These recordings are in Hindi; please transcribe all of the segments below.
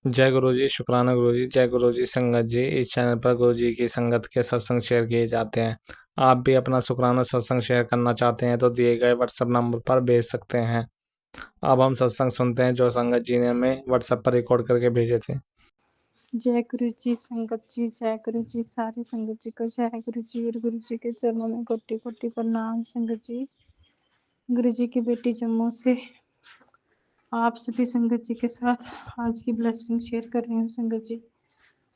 जय गुरु जी, शुक्राना गुरु जी। जय गुरु जी संगत जी। इस चैनल पर गुरु जी की संगत के सत्संग शेयर किए जाते हैं। आप भी अपना शुक्राना सत्संग शेयर करना चाहते हैं तो दिए गए व्हाट्सएप नंबर पर भेज सकते हैं। अब हम सत्संग सुनते हैं जो संगत जी ने हमें व्हाट्सएप पर रिकॉर्ड करके भेजे थे। जय गुरु जी संगत जी, जय गुरु जी सारी संगत जी को जय गुरु जी। और गुरु जी के चरणों में कोटि कोटि प्रणाम संगत जी। गुरु जी की बेटी जम्मू से आप सभी संगत जी के साथ आज की ब्लेसिंग शेयर कर रही हूँ संगत जी।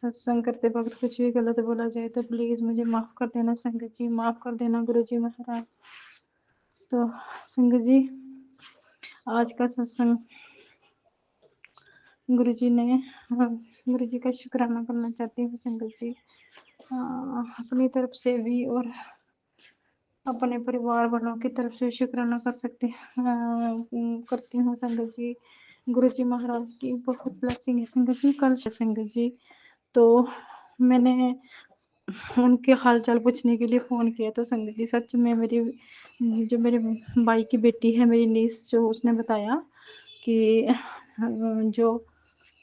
सत्संग करते वक्त कुछ भी गलत बोला जाए तो प्लीज़ मुझे माफ़ कर देना संगत जी, माफ़ कर देना गुरु जी महाराज। तो संगत जी आज का सत्संग गुरु जी ने गुरु जी का शुक्राना करना चाहती हूँ संगत जी, अपनी तरफ से भी और अपने परिवार वालों की तरफ से शुक्राना करती हूँ संगत जी। गुरु जी महाराज की बहुत ब्लेसिंग है संगत जी। कल संगत जी तो मैंने उनके हाल चाल पूछने के लिए फ़ोन किया तो संगत जी सच में मेरी जो मेरे भाई की बेटी है, मेरी नीस, जो उसने बताया कि जो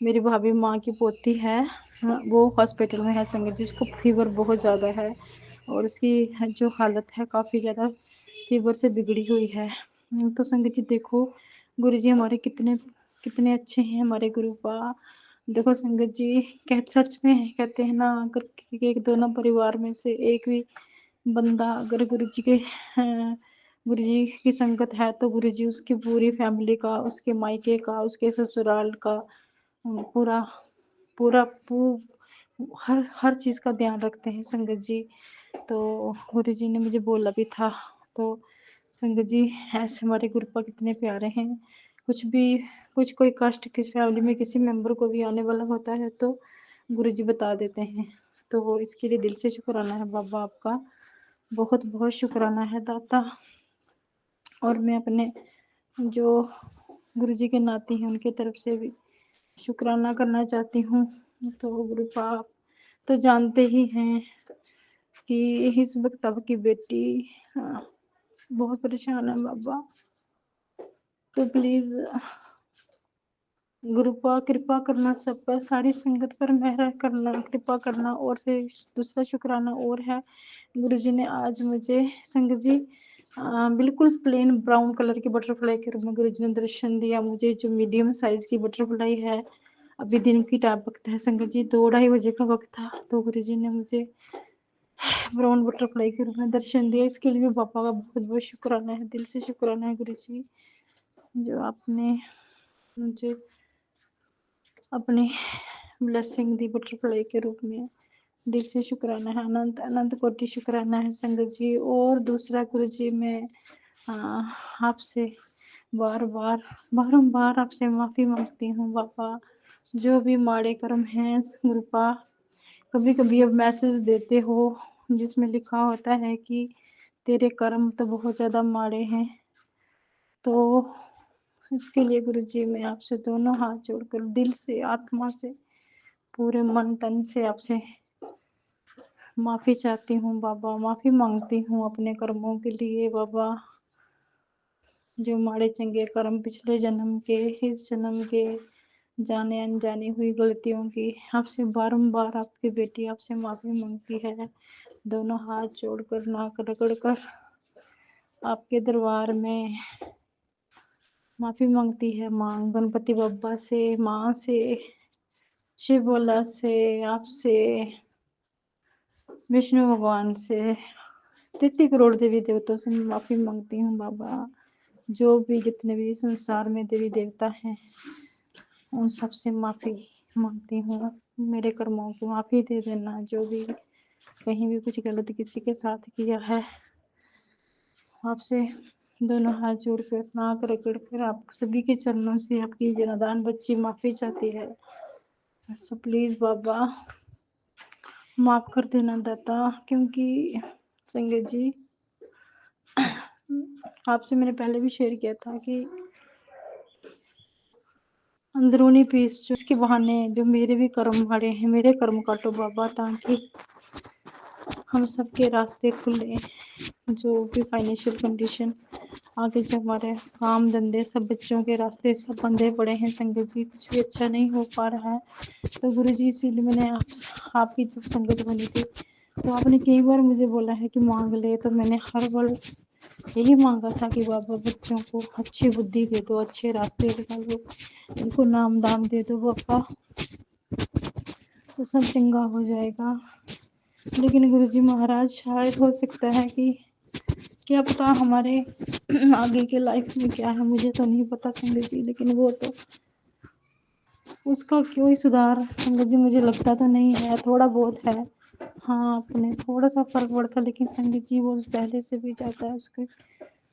मेरी भाभी माँ की पोती है वो हॉस्पिटल में है संगत जी। उसको फीवर बहुत ज़्यादा है और उसकी जो हालत है काफ़ी ज़्यादा फीवर से बिगड़ी हुई है। तो संगत जी देखो गुरु जी हमारे कितने कितने अच्छे हैं हमारे गुरुपा। देखो संगत जी सच में कहते हैं ना, अगर एक दोनों परिवार में से एक भी बंदा अगर गुरु जी की संगत है तो गुरु जी उसकी पूरी फैमिली का, उसके मायके का, उसके ससुराल का पूरा पूरा हर हर चीज़ का ध्यान रखते हैं संगत जी। तो गुरु जी ने मुझे बोला भी था। तो संगत जी ऐसे हमारे गुरुपा कितने प्यारे हैं। कुछ भी कुछ कोई कष्ट किस फैमिली में किसी मेंबर को भी आने वाला होता है तो गुरु जी बता देते हैं। तो इसके लिए दिल से शुक्राना है बाबा आपका, बहुत बहुत शुक्राना है दाता। और मैं अपने जो गुरु जी के नाती हैं उनके तरफ से भी शुक्राना करना चाहती हूँ। तो गुरुपा आप तो जानते ही हैं कि इस वक्त आपकी बेटी बहुत परेशान है बाबा। तो प्लीज़ गुरुपा कृपा करना सब पर, सारी संगत पर मेहर करना, कृपा करना। और फिर दूसरा शुक्राना और है, गुरु जी ने आज मुझे संगत जी बिल्कुल प्लेन ब्राउन कलर की बटरफ्लाई के रूप में गुरु जी ने दर्शन दिया मुझे, जो मीडियम साइज की बटरफ्लाई है। अभी दिन की टाइम वक्त है संगत जी, 2-2:30 बजे का वक्त था। तो गुरु जी ने मुझे ब्राउन बटरफ्लाई के रूप में दर्शन दिया। इसके लिए भी पापा का बहुत बहुत शुक्राना है, दिल से शुक्राना है गुरु जी, जो आपने मुझे अपनी ब्लेसिंग दी बटरफ्लाई के रूप में। दिल से शुक्राना है, अनंत अनंत कोटि शुक्राना है संगत जी। और दूसरा गुरु जी मैं आपसे बार बार बारंबार आपसे माफ़ी मांगती हूँ बाबा। जो भी माड़े कर्म हैं गुरुपा, कभी कभी अब मैसेज देते हो जिसमें लिखा होता है कि तेरे कर्म तो बहुत ज़्यादा माड़े हैं। तो इसके लिए गुरु जी मैं आपसे दोनों हाथ जोड़कर दिल से, आत्मा से, पूरे मन तन से आपसे माफ़ी चाहती हूँ बाबा, माफ़ी मांगती हूँ अपने कर्मों के लिए बाबा। जो माड़े चंगे कर्म पिछले जन्म के, इस जन्म के, जाने अनजाने हुई गलतियों की आपसे बारंबार आपकी बेटी आपसे माफ़ी मांगती है। दोनों हाथ जोड़कर, नाक रगड़ कर आपके दरबार में माफ़ी मांगती है माँ, गणपति बप्पा से, माँ से, शिव भोला से, आपसे, विष्णु भगवान से, 33 करोड़ देवी देवताओं से माफ़ी मांगती हूँ बाबा। जो भी जितने भी संसार में देवी देवता हैं उन सब से माफ़ी मांगती हूँ। मेरे कर्मों की माफ़ी दे देना, जो भी कहीं भी कुछ गलत किसी के साथ किया है। आपसे दोनों हाथ जोड़कर, नाक रगड़ कर आप सभी के चरणों से आपकी जनादान बच्ची माफ़ी चाहती है। सो प्लीज़ बाबा माफ़ कर देना दाता। क्योंकि संगत जी आपसे मैंने पहले भी शेयर किया था कि अंदरूनी पीस जो इसके बहाने जो मेरे भी कर्म माड़े हैं, मेरे कर्म काटो बाबा, ताकि हम सबके रास्ते खुले, जो भी फाइनेंशियल कंडीशन आगे जो हमारे काम धंधे सब बच्चों के रास्ते सब बंधे पड़े हैं संगत जी, कुछ भी अच्छा नहीं हो पा रहा है। तो गुरु जी इसीलिए मैंने आपकी जब संगत बनी थी तो आपने कई बार मुझे बोला है कि मांग ले, तो मैंने हर बार यही मांगा था कि बाबा बच्चों को अच्छी बुद्धि दे दो, अच्छे रास्ते दिखा दो, इनको नाम दाम दे दो बाबा, तो सब चंगा हो जाएगा। लेकिन गुरुजी महाराज शायद हो सकता है कि क्या पता हमारे आगे के लाइफ में क्या है, मुझे तो नहीं पता संगत जी, लेकिन वो तो उसका क्यों ही सुधार संगत जी मुझे लगता तो नहीं है, थोड़ा बहुत है। हाँ अपने थोड़ा सा फर्क पड़ता, लेकिन संगत जी वो पहले से भी ज्यादा है उसके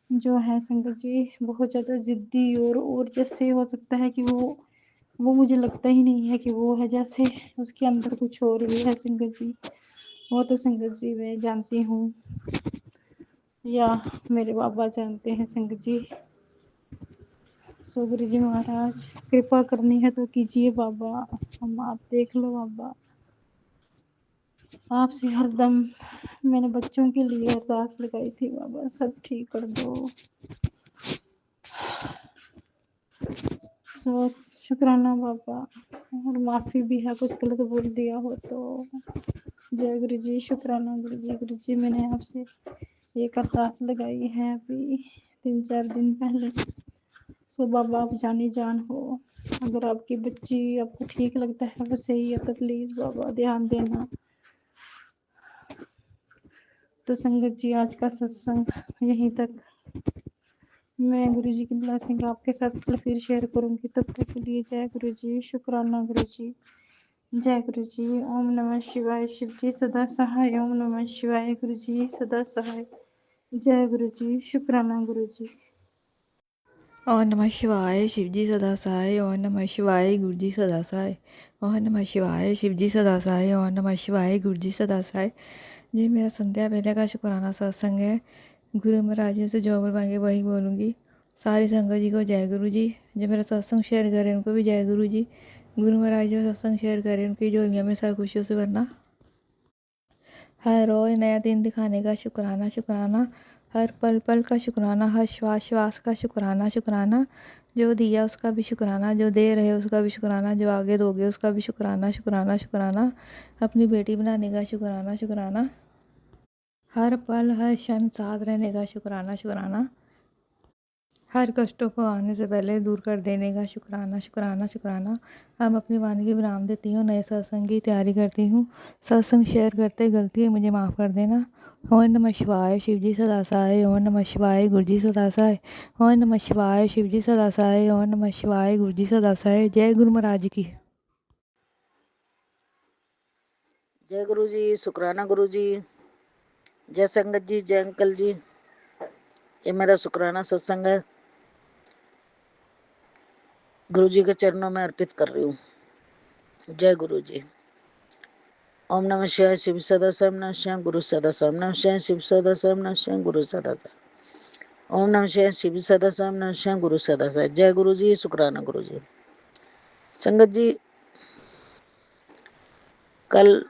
जो है संगत जी बहुत ज्यादा जिद्दी, और जैसे हो सकता है कि वो मुझे लगता ही नहीं है कि वो है, जैसे उसके अंदर कुछ और भी है संगत जी। वो तो संगत जी मैं जानती हूँ, या मेरे बाबा जानते हैं संगत जी। सो गुरु जी महाराज कृपा करनी है तो कीजिए बाबा, हम आप देख लो बाबा, आपसे हरदम मैंने बच्चों के लिए अरदास लगाई थी बाबा, सब ठीक कर दो। सो शुक्राना बाबा, और माफी भी है कुछ गलत बोल दिया हो तो। जय गुरु जी, शुक्राना गुरु जी। गुरु जी मैंने आपसे एक अरदास लगाई है अभी 3-4 दिन पहले। सो बाबा आप जानी जान हो, अगर आपकी बच्ची आपको ठीक लगता है वो सही है तो प्लीज बाबा ध्यान देना। तो संगत जी आज का सत्संग यहीं तक, मैं गुरु जी की ब्लेसिंग आपके साथ कल फिर शेयर करूंगी, तब तक के लिए जय गुरु जी, शुक्राना गुरु जी। जय गुरु जी। ओम नमः शिवाय। शिव जी सदा सहाय। ओम नमः शिवाय। गुरु जी सदा सहाय। जय गुरु जी, शुक्राना गुरु जी। ओम नमः शिवाय। शिव जी सदा सहाय। ओम नमः शिवाय। गुरु जी सदा सहाय। ओम नमः शिवाय। शिव जी सदा सहाय। ओम नमः शिवाय। गुरु जी सदा सहाय। ये मेरा संध्या पहले का शुक्राना सत्संग है। गुरु महाराज जी से जो बोल पाएंगे वही बोलूँगी। सारी संगत जी को जय गुरु जी। जो मेरा सत्संग शेयर करें उनको भी जय गुरु जी। गुरु महाराज जी सत्संग शेयर करें, उनकी झोलियाँ में सब खुशियों से भरना। हर रोज नया दिन दिखाने का शुक्राना शुक्राना, हर पल पल का शुक्राना, हर श्वास श्वास का शुक्राना शुक्राना, जो दिया उसका भी शुक्राना, जो दे रहे उसका भी शुक्राना, जो आगे दोगे उसका भी शुक्राना शुक्राना शुक्राना, अपनी बेटी बनाने का शुक्राना शुक्राना, हर पल हर क्षण साथ रहने का शुक्राना शुक्राना, हर कष्टों को आने से पहले दूर कर देने का शुक्राना शुक्राना शुक्राना। अब अपनी वाणी की विराम देती हूँ, नए सत्संग की तैयारी करती हूँ। सत्संग शेयर करते गलती है मुझे माफ़ कर देना। ओम नमः शिवाय। शिव जी सदा सहाय। ओम नमः शिवाय। गुरु जी सदा सहाय। ओम नमः शिवाय। शिव जी सदा सहाय। ओम नमः शिवाय। गुरु जी सदा सहाय। जय गुरु महाराज की। जय गुरु जी, शुक्राना गुरु जी। जय संगत जी, जय अंकल जी। ये मेरा शुक्राना सत्संग है, गुरु जी के चरणों में अर्पित कर रही हूँ। जय गुरु जी। ओम नमः शिवाय। शिव सदा शिव नमः शिवाय। गुरु सदा शिव नमः शिवाय। शिव सदा शिव नमः शिवाय। गुरु सदा शिव। ओम नमः शिवाय। शिव सदा शिव नमः शिवाय। गुरु सदा शिव। जय गुरु जी, शुक्राना गुरु जी। संगत जी, कल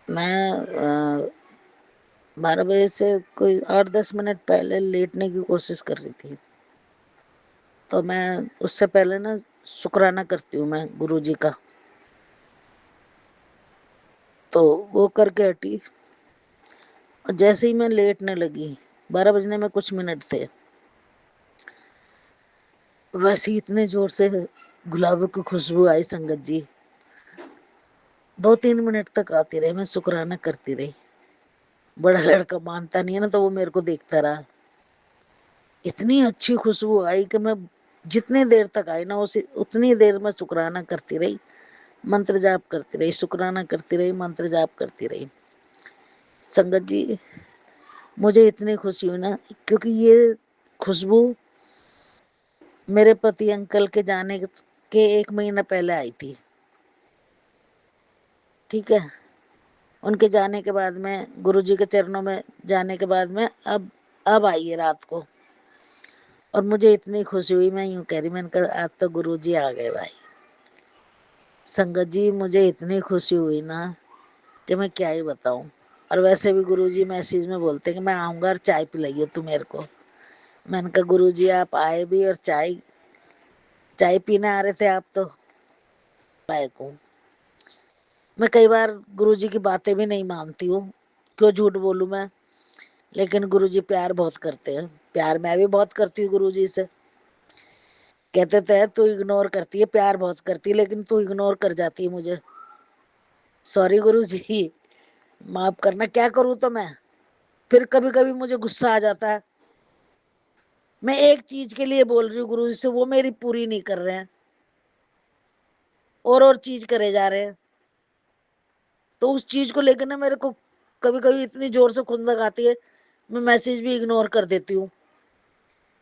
मैं 12 बजे से कोई 8-10 मिनट पहले लेटने की कोशिश कर रही थी, तो मैं उससे पहले ना शुक्राना करती हूँ मैं गुरु जी का, तो वो करके हटी। और जैसे ही मैं लेटने लगी, 12 बजने में कुछ मिनट थे, वैसे इतने जोर से गुलाब की खुशबू आई संगत जी, 2-3 मिनट तक आती रही। मैं शुक्राना करती रही। बड़ा लड़का मानता नहीं है ना, तो वो मेरे को देखता रहा। इतनी अच्छी खुशबू आई कि मैं जितनी देर तक आई ना, उसी उतनी देर में शुक्राना करती रही, मंत्र जाप करती रही, शुक्राना करती रही, मंत्र जाप करती रही। संगत जी, मुझे इतनी खुशी हुई ना, क्योंकि ये खुशबू मेरे पति अंकल के जाने के 1 महीना पहले आई थी। ठीक है, उनके जाने के बाद में, गुरु जी के चरणों में जाने के बाद में अब आई है रात को। और मुझे इतनी खुशी हुई, मैं यूं कह रही, मैंने कहा आज तो गुरु जी आ गए भाई। संगत जी, मुझे इतनी खुशी हुई ना कि मैं क्या ही बताऊं। और वैसे भी गुरुजी मैसेज में बोलते कि मैं आऊंगा और चाय पिलाइयो तू मेरे को। मैंने कहा गुरुजी आप आए भी और चाय पीने आ रहे थे आप तो लायक हूँ। मैं कई बार गुरुजी की बातें भी नहीं मानती हूँ, क्यों झूठ बोलूं मैं, लेकिन गुरुजी प्यार बहुत करते हैं। प्यार मैं भी बहुत करती हूँ गुरुजी से। कहते तो है तू इग्नोर करती है, प्यार बहुत करती है, लेकिन तू इग्नोर कर जाती है मुझे। सॉरी गुरुजी, माफ करना। क्या करूं तो मैं फिर कभी कभी मुझे गुस्सा आ जाता है। मैं एक चीज के लिए बोल रही हूँ गुरुजी से, वो मेरी पूरी नहीं कर रहे हैं, और चीज करे जा रहे हैं। तो उस चीज को लेकर ना मेरे को कभी कभी इतनी जोर से खुंदक आती है, मैं मैसेज भी इग्नोर कर देती हूँ।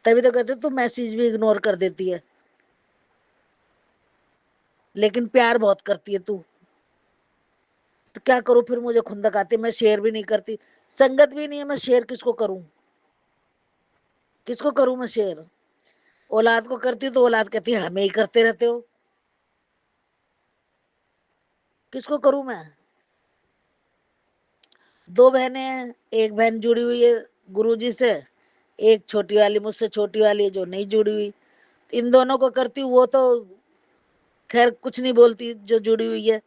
तभी तो कहते तू मैसेज भी इग्नोर कर देती है, लेकिन प्यार बहुत करती है तू। तो क्या करूं फिर, मुझे खुंदक आती है, मैं शेयर भी नहीं करती। संगत भी नहीं है, मैं शेयर किसको करूं, किसको करूं मैं शेयर। औलाद को करती हूँ तो औलाद कहती है हमें ही करते रहते हो, किसको करूं मैं। दो बहनें हैं, एक बहन जुड़ी हुई है गुरुजी से, एक छोटी वाली मुझसे छोटी वाली है जो नहीं जुड़ी हुई। इन दोनों को करती हूँ, वो तो खैर कुछ नहीं बोलती जो जुड़ी हुई है,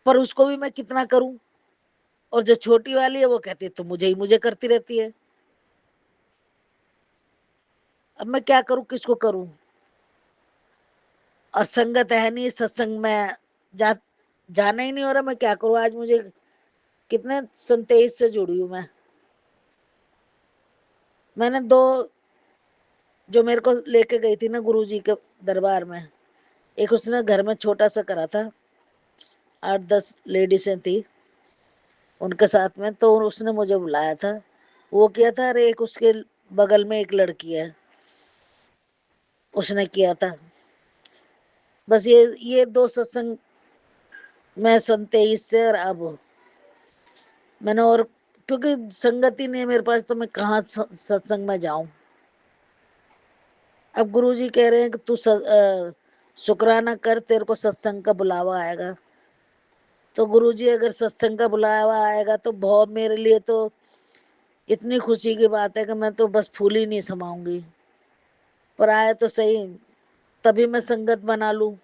पर उसको भी मैं कितना करूं। और जो छोटी वाली है वो कहती है तो मुझे करती रहती है। अब मैं क्या करूं, किसको करूं। और संगत है नहीं, सत्संग में जा जाना ही नहीं हो रहा, मैं क्या करूं। आज मुझे कितने 27 से जुड़ी हूं मैं। मैंने दो जो मेरे को लेके गई थी ना गुरुजी के दरबार में, एक उसने घर में छोटा सा करा था, 8-10 लेडीसें थी उनके साथ में, तो उसने मुझे बुलाया था, वो किया था। और एक उसके बगल में एक लड़की है, उसने किया था। बस ये दो सत्संग मैं 27 से, और अब मैंने और, क्योंकि संगति नहीं है मेरे पास तो मैं कहाँ सत्संग में जाऊं। अब गुरुजी कह रहे हैं कि तू शुक्राना कर, तेरे को सत्संग का बुलावा आएगा। तो गुरुजी अगर सत्संग का बुलावा आएगा तो बहुत मेरे लिए तो इतनी खुशी की बात है कि मैं तो बस फूल ही नहीं समाऊंगी। पर आए तो सही, तभी मैं संगत बना लूं।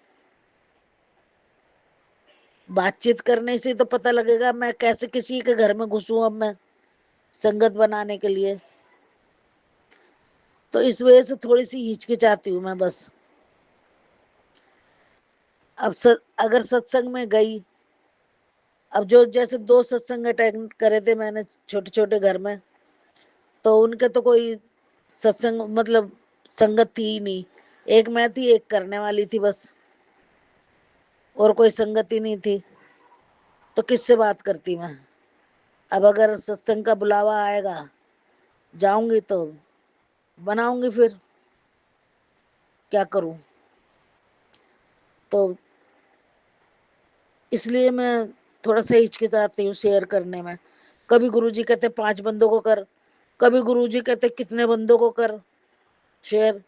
बातचीत करने से तो पता लगेगा मैं कैसे किसी के घर में घुसूं अब मैं संगत बनाने के लिए। तो इस वजह से थोड़ी सी हिचकिचाती हूँ मैं बस। अब अगर सत्संग में गई, अब जो जैसे 2 सत्संग अटेंड करे थे मैंने छोटे छोटे घर में, तो उनके तो कोई सत्संग मतलब संगत थी ही नहीं। एक मैं थी, एक करने वाली थी बस, और कोई संगत ही नहीं थी। तो किससे बात करती मैं। अब अगर सत्संग का बुलावा आएगा, जाऊंगी तो बनाऊंगी, फिर क्या करूं। तो इसलिए मैं थोड़ा सा हिचकिचाती हूँ शेयर करने में। कभी गुरुजी कहते 5 बंदों को कर, कभी गुरुजी कहते कितने बंदों को कर शेयर,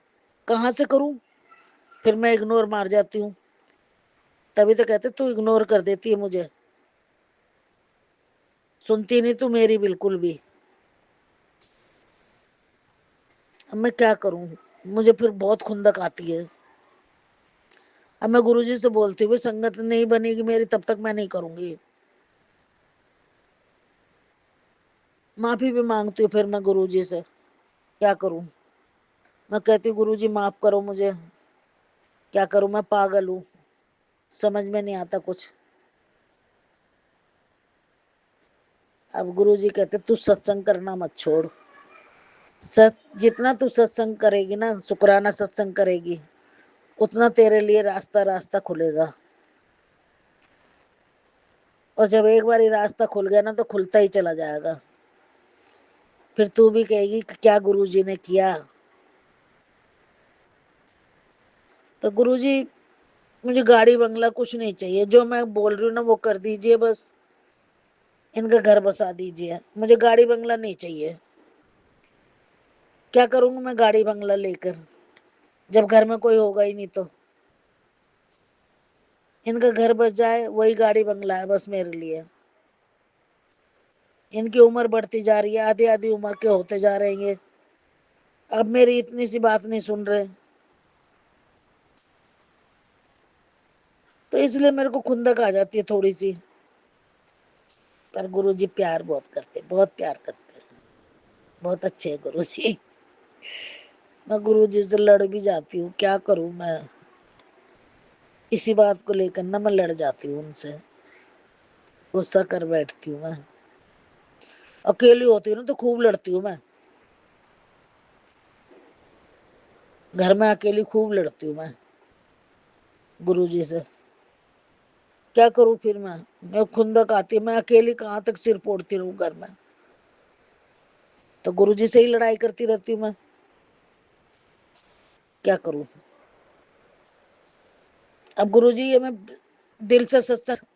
कहाँ से करूं। फिर मैं इग्नोर मार जाती हूँ। तभी तो कहते तू इग्नोर कर देती है मुझे, सुनती नहीं तू मेरी बिल्कुल भी। अब मैं क्या करूं, मुझे फिर बहुत खुंदक आती है। अब मैं गुरुजी से बोलती हूँ संगत नहीं बनेगी मेरी तब तक मैं नहीं करूंगी। माफी भी मांगती हूँ फिर मैं गुरुजी से, क्या करूं। मैं कहती हूँ गुरुजी माफ करो मुझे, क्या करूं, मैं पागल हूँ, समझ में नहीं आता कुछ। अब गुरुजी कहते तू सत्संग करना मत छोड़। जितना तू सत्संग करेगी ना, शुक्राना सत्संग करेगी, उतना तेरे लिए रास्ता रास्ता खुलेगा। और जब एक बार रास्ता खुल गया ना तो खुलता ही चला जाएगा। फिर तू भी कहेगी कि क्या गुरुजी ने किया। तो गुरुजी मुझे गाड़ी बंगला कुछ नहीं चाहिए, जो मैं बोल रही हूँ ना वो कर दीजिए बस। इनका घर बसा दीजिए, मुझे गाड़ी बंगला नहीं चाहिए। क्या करूंगा मैं गाड़ी बंगला लेकर, जब घर में कोई होगा ही नहीं। तो इनका घर बस जाए वही गाड़ी बंगला है बस मेरे लिए। इनकी उम्र बढ़ती जा रही है, आधी आधी उम्र के होते जा रहे हैं ये, अब मेरी इतनी सी बात नहीं सुन रहे। तो इसलिए मेरे को खुंदक आ जाती है थोड़ी सी। पर गुरुजी प्यार बहुत करते, बहुत प्यार करते हैं, बहुत अच्छे हैं गुरुजी। मैं गुरुजी से लड़ भी जाती हूँ, क्या करूं मैं, इसी बात को लेकर ना मैं लड़ जाती हूँ उनसे, गुस्सा कर बैठती हूँ मैं। अकेली होती हूँ ना तो खूब लड़ती हूँ मैं, घर में अकेली खूब लड़ती हूँ मैं गुरुजी से। क्या करूं फिर मैं खुंदक आती है, मैं अकेली कहाँ तक सिर फोड़ती रहूं घर में। तो गुरुजी से ही लड़ाई करती रहती हूँ मैं, क्या करूं। अब गुरुजी ये मैं दिल से सत्संग।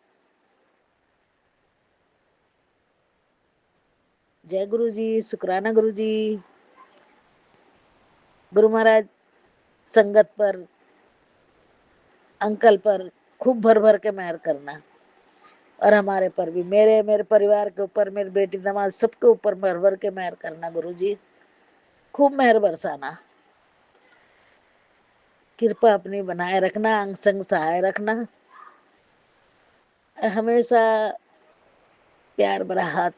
जय गुरुजी, शुक्राना गुरुजी। गुरु महाराज संगत पर, अंकल पर खूब भर भर के मेहर करना, और हमारे पर भी, मेरे परिवार के ऊपर, मेरी बेटी दामाद सबके ऊपर भर भर के मेहर करना गुरुजी, खूब मेहर बरसाना, कृपा अपनी बनाए रखना, अंग संग सहाय रखना, और हमेशा प्यार भरा हाथ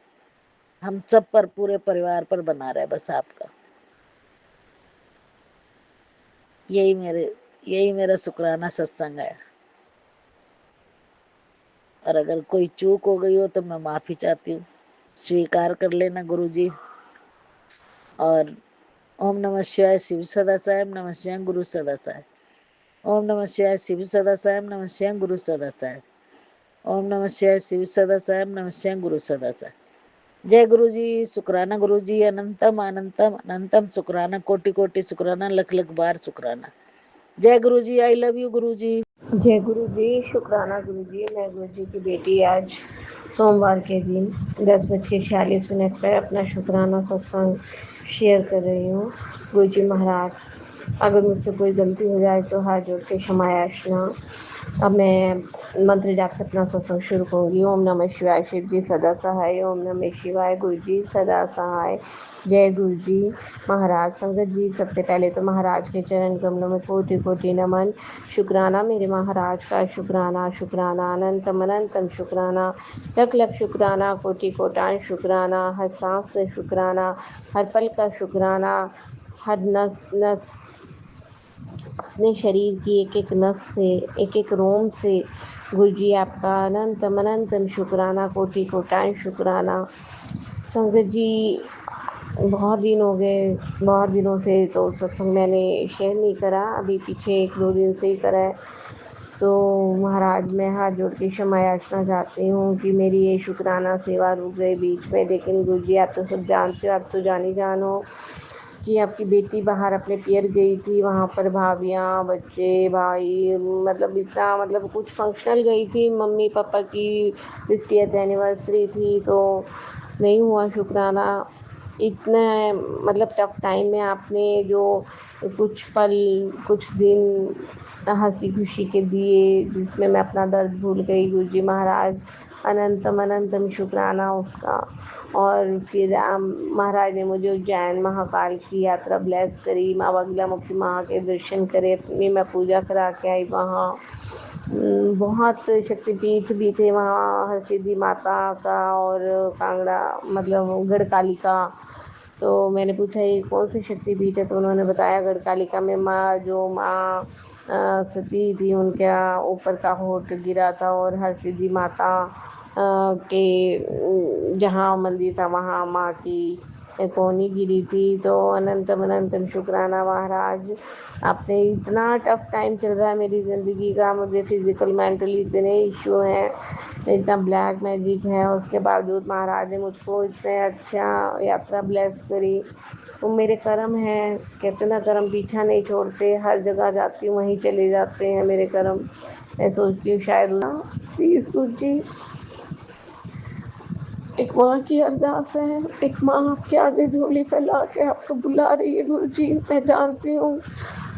हम सब पर, पूरे परिवार पर बना रहे बस आपका। यही मेरा शुक्राना सत्संग है। और अगर कोई चूक हो गई हो तो मैं माफी चाहती हूँ, स्वीकार कर लेना गुरुजी। और ओम नमः शिवाय, शिव सदा साहेब, नमः शिवाय, गुरु सदा साहेब। ओम नमः शिवाय, शिव सदा साहेब, नमः शिवाय, गुरु सदा साहेब। ओम नमः शिवाय, शिव सदा साहेब, नमः शिवाय, गुरु सदा साहेब। जय गुरु जी, शुक्राना गुरु जी, अनंतम अनंतम अनंतम शुक्राना, कोटि कोटि शुक्राना, लख लख बार शुक्राना। जय गुरु जी, आई लव यू गुरु जी। जय गुरु जी, शुक्राना गुरु जी। मैं गुरु जी की बेटी आज सोमवार के दिन 10:46 पर अपना शुक्राना सत्संग शेयर कर रही हूँ। गुरु जी महाराज, अगर मुझसे कोई गलती हो जाए तो हाथ जोड़ के क्षमा याचना। अब मैं मंत्र जाप से अपना सत्संग शुरू करूँगी। ओम नमः शिवाय, शिव जी सदा सहाय। ओम नमः शिवाय, गुरु जी सदा सहाय। जय गुरु जी महाराज। संगत जी, सबसे पहले तो महाराज के चरण कमलों में कोटि कोटि नमन। शुक्राना मेरे महाराज का, शुक्राना शुक्राना, अनंतम अनंतम शुक्राना, लख लख शुक्राना, कोटि कोटान शुक्राना, हर सांस से शुक्राना, हर पल का शुक्राना, हर नस नस अपने शरीर की एक एक नस से, एक एक रोम से गुरु जी आपका अनंतम अनंतम शुक्राना, कोटि कोटान शुक्राना। संगत जी, बहुत दिन हो गए, बहुत दिनों से तो सत्संग मैंने शेयर नहीं करा, अभी पीछे 1-2 दिन से ही करा है। तो महाराज, मैं हाथ जोड़ के क्षमा याचना चाहती हूँ कि मेरी ये शुक्राना सेवा रुक गई बीच में। लेकिन गुरु जी, आप तो सब जानते हो, आप तो जानी जान हो कि आपकी बेटी बाहर अपने पियर गई थी, वहाँ पर भाभियाँ, बच्चे, भाई, मतलब इतना, मतलब कुछ फंक्शनल गई थी, मम्मी पापा की 50th एनिवर्सरी थी, तो नहीं हुआ शुक्राना। इतने मतलब टफ टाइम में आपने जो कुछ पल, कुछ दिन हंसी खुशी के दिए, जिसमें मैं अपना दर्द भूल गई, गुरु जी महाराज अनंतम अनंतम शुक्राना उसका। और फिर महाराज ने मुझे उज्जैन महाकाल की यात्रा ब्लेस करी, माँ बगलामुखी माँ के दर्शन करे, अपनी मैं पूजा करा के आई वहाँ। बहुत शक्तिपीठ भी थे वहाँ, हरसिद्धि माता का और कांगड़ा मतलब गढ़कालिका। तो मैंने पूछा ये कौन सी शक्तिपीठ है, तो उन्होंने बताया गढ़कालिका में माँ, जो माँ सती थी, उनका ऊपर का होठ गिरा था, और हरसिद्धि माता के जहाँ मंदिर था वहाँ माँ की कोहनी गिरी थी। तो अनंतम अनंतम शुक्राना महाराज, आपने इतना टफ टाइम चल रहा है मेरी ज़िंदगी का, मुझे फिज़िकल मेंटली इतने इशू हैं, इतना ब्लैक मैजिक है, उसके बावजूद महाराज ने मुझको इतने अच्छा यात्रा ब्लेस करी। वो मेरे कर्म हैं, कहते ना कर्म पीछा नहीं छोड़ते, हर जगह जाती हूँ वहीं चले जाते हैं मेरे कर्म। मैं सोचती हूँ शायद प्लीज़ गुरु जी, एक माँ की अरदास है, एक माँ आपके आगे झोली फैला के आपको बुला रही है गुरु जी। मैं जानती हूँ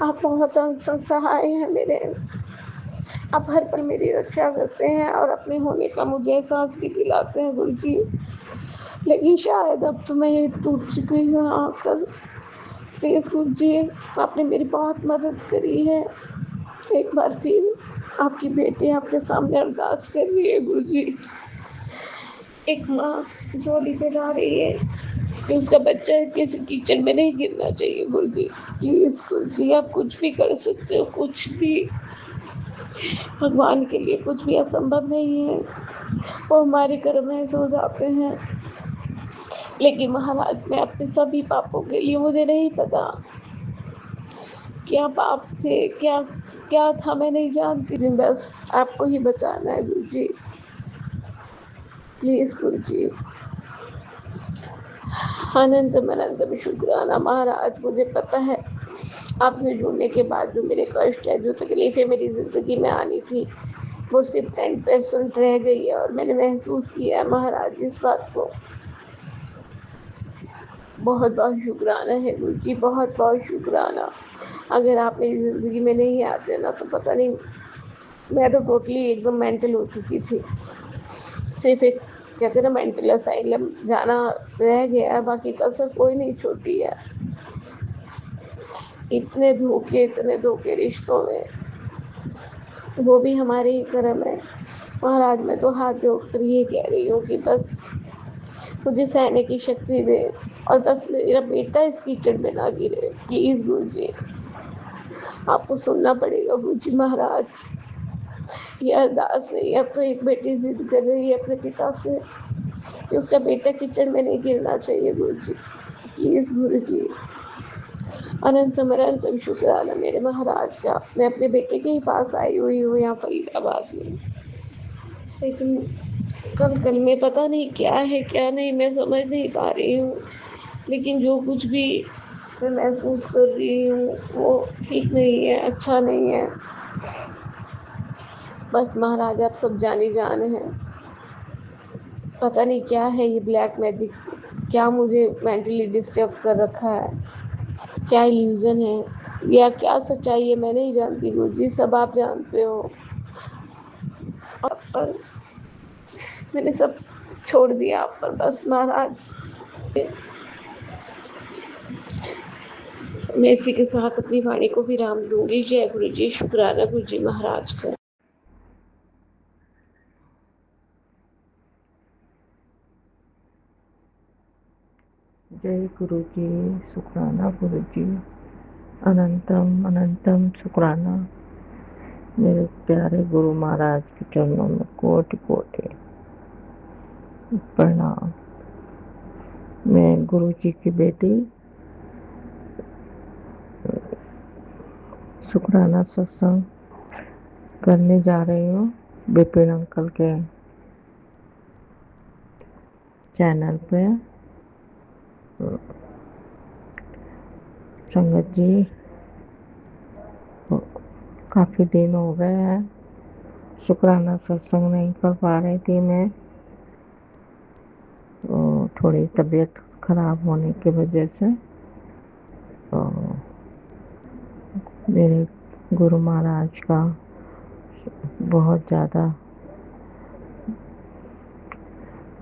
आप बहुत सहाय हैं मेरे, आप हर पल मेरी रक्षा करते हैं और अपने होने का मुझे एहसास भी दिलाते हैं गुरु जी। लेकिन शायद अब तो मैं टूट चुकी हूँ आकर। प्लीज़ गुरु जी, आपने मेरी बहुत मदद करी है। एक बार फिर आपकी बेटी आपके सामने अरदास कर रही है गुरु जी। एक माँ झोली चढ़ा रही है कि उसका बच्चा किसी कीचड़ में नहीं गिरना चाहिए गुरु जी। प्लीज़ गुरु जी, आप कुछ भी कर सकते हो, कुछ भी। भगवान के लिए कुछ भी असंभव नहीं है। वो हमारे कर्म ऐसे हो जाते हैं। लेकिन महाराज, मैं अपने सभी पापों के लिए, मुझे नहीं पता क्या पाप थे, क्या क्या था, मैं नहीं जानती थी। बस आपको ही बचाना है गुरु जी। प्लीज़ गुरु जी, अनंतम अनंतम शुक्राना महाराज। मुझे पता है आपसे जुड़ने के बाद जो मेरे कष्ट है, जो तकलीफें मेरी ज़िंदगी में आनी थी, वो सिर्फ 10% रह गई है और मैंने महसूस किया है महाराज इस बात को। बहुत बहुत शुक्राना है गुरु जी, बहुत बहुत शुक्राना। अगर आप मेरी ज़िंदगी में नहीं आते ना तो पता नहीं, मैं तो टोटली एकदम मेंटल हो चुकी थी। सिर्फ एक कहते ना मेंटल असाइलम जाना रह गया है, बाकी कसर कोई नहीं छोड़ी है। इतने धोखे रिश्तों में, वो भी हमारे ही कर्म है। महाराज, मैं तो हाथ जोड़कर ये कह रही हूँ कि बस मुझे सहने की शक्ति दे और बस मेरा बेटा इस कीचड़ में ना गिरे। प्लीज़ गुरु जी, आपको सुनना पड़ेगा गुरु जी महाराज। ये अरदास नहीं, अब तो एक बेटी जिद कर रही है अपने पिता से कि उसका बेटा कीचड़ में नहीं गिरना चाहिए गुरु जी। प्लीज़ गुरु जी, अनंतम अनंतम शुक्राना मेरे महाराज का। मैं अपने बेटे के ही पास आई हुई हूँ यहाँ फरीदाबाद में, लेकिन कल में पता नहीं क्या है क्या नहीं, मैं समझ नहीं पा रही हूँ। लेकिन जो कुछ भी मैं महसूस कर रही हूँ वो ठीक नहीं है, अच्छा नहीं है। बस महाराज, आप सब जाने जान हैं। पता नहीं क्या है ये ब्लैक मैजिक, क्या मुझे मेंटली डिस्टर्ब कर रखा है, क्या इल्यूजन है या क्या सच्चाई है, मैं नहीं जानती गुरु जी, सब आप जानते हो। पर मैंने सब छोड़ दिया आप पर। बस महाराज, मैं इसी के साथ अपनी वाणी को विराम दूंगी। जय गुरु जी, शुक्राना गुरु जी महाराज का। जय गुरु जी, शुक्राना गुरु जी, अनंतम अनंतम शुक्राना। मेरे प्यारे गुरु महाराज के चरणों में कोटि कोटि प्रणाम। मैं गुरु जी की बेटी शुक्राना सत्संग करने जा रही हूँ विपिन अंकल के चैनल पे। संगत जी, काफ़ी दिन हो गए हैं शुक्राना सत्संग नहीं कर पा रही थी मैं, तो थोड़ी तबीयत खराब होने की वजह से। तो मेरे गुरु महाराज का बहुत ज़्यादा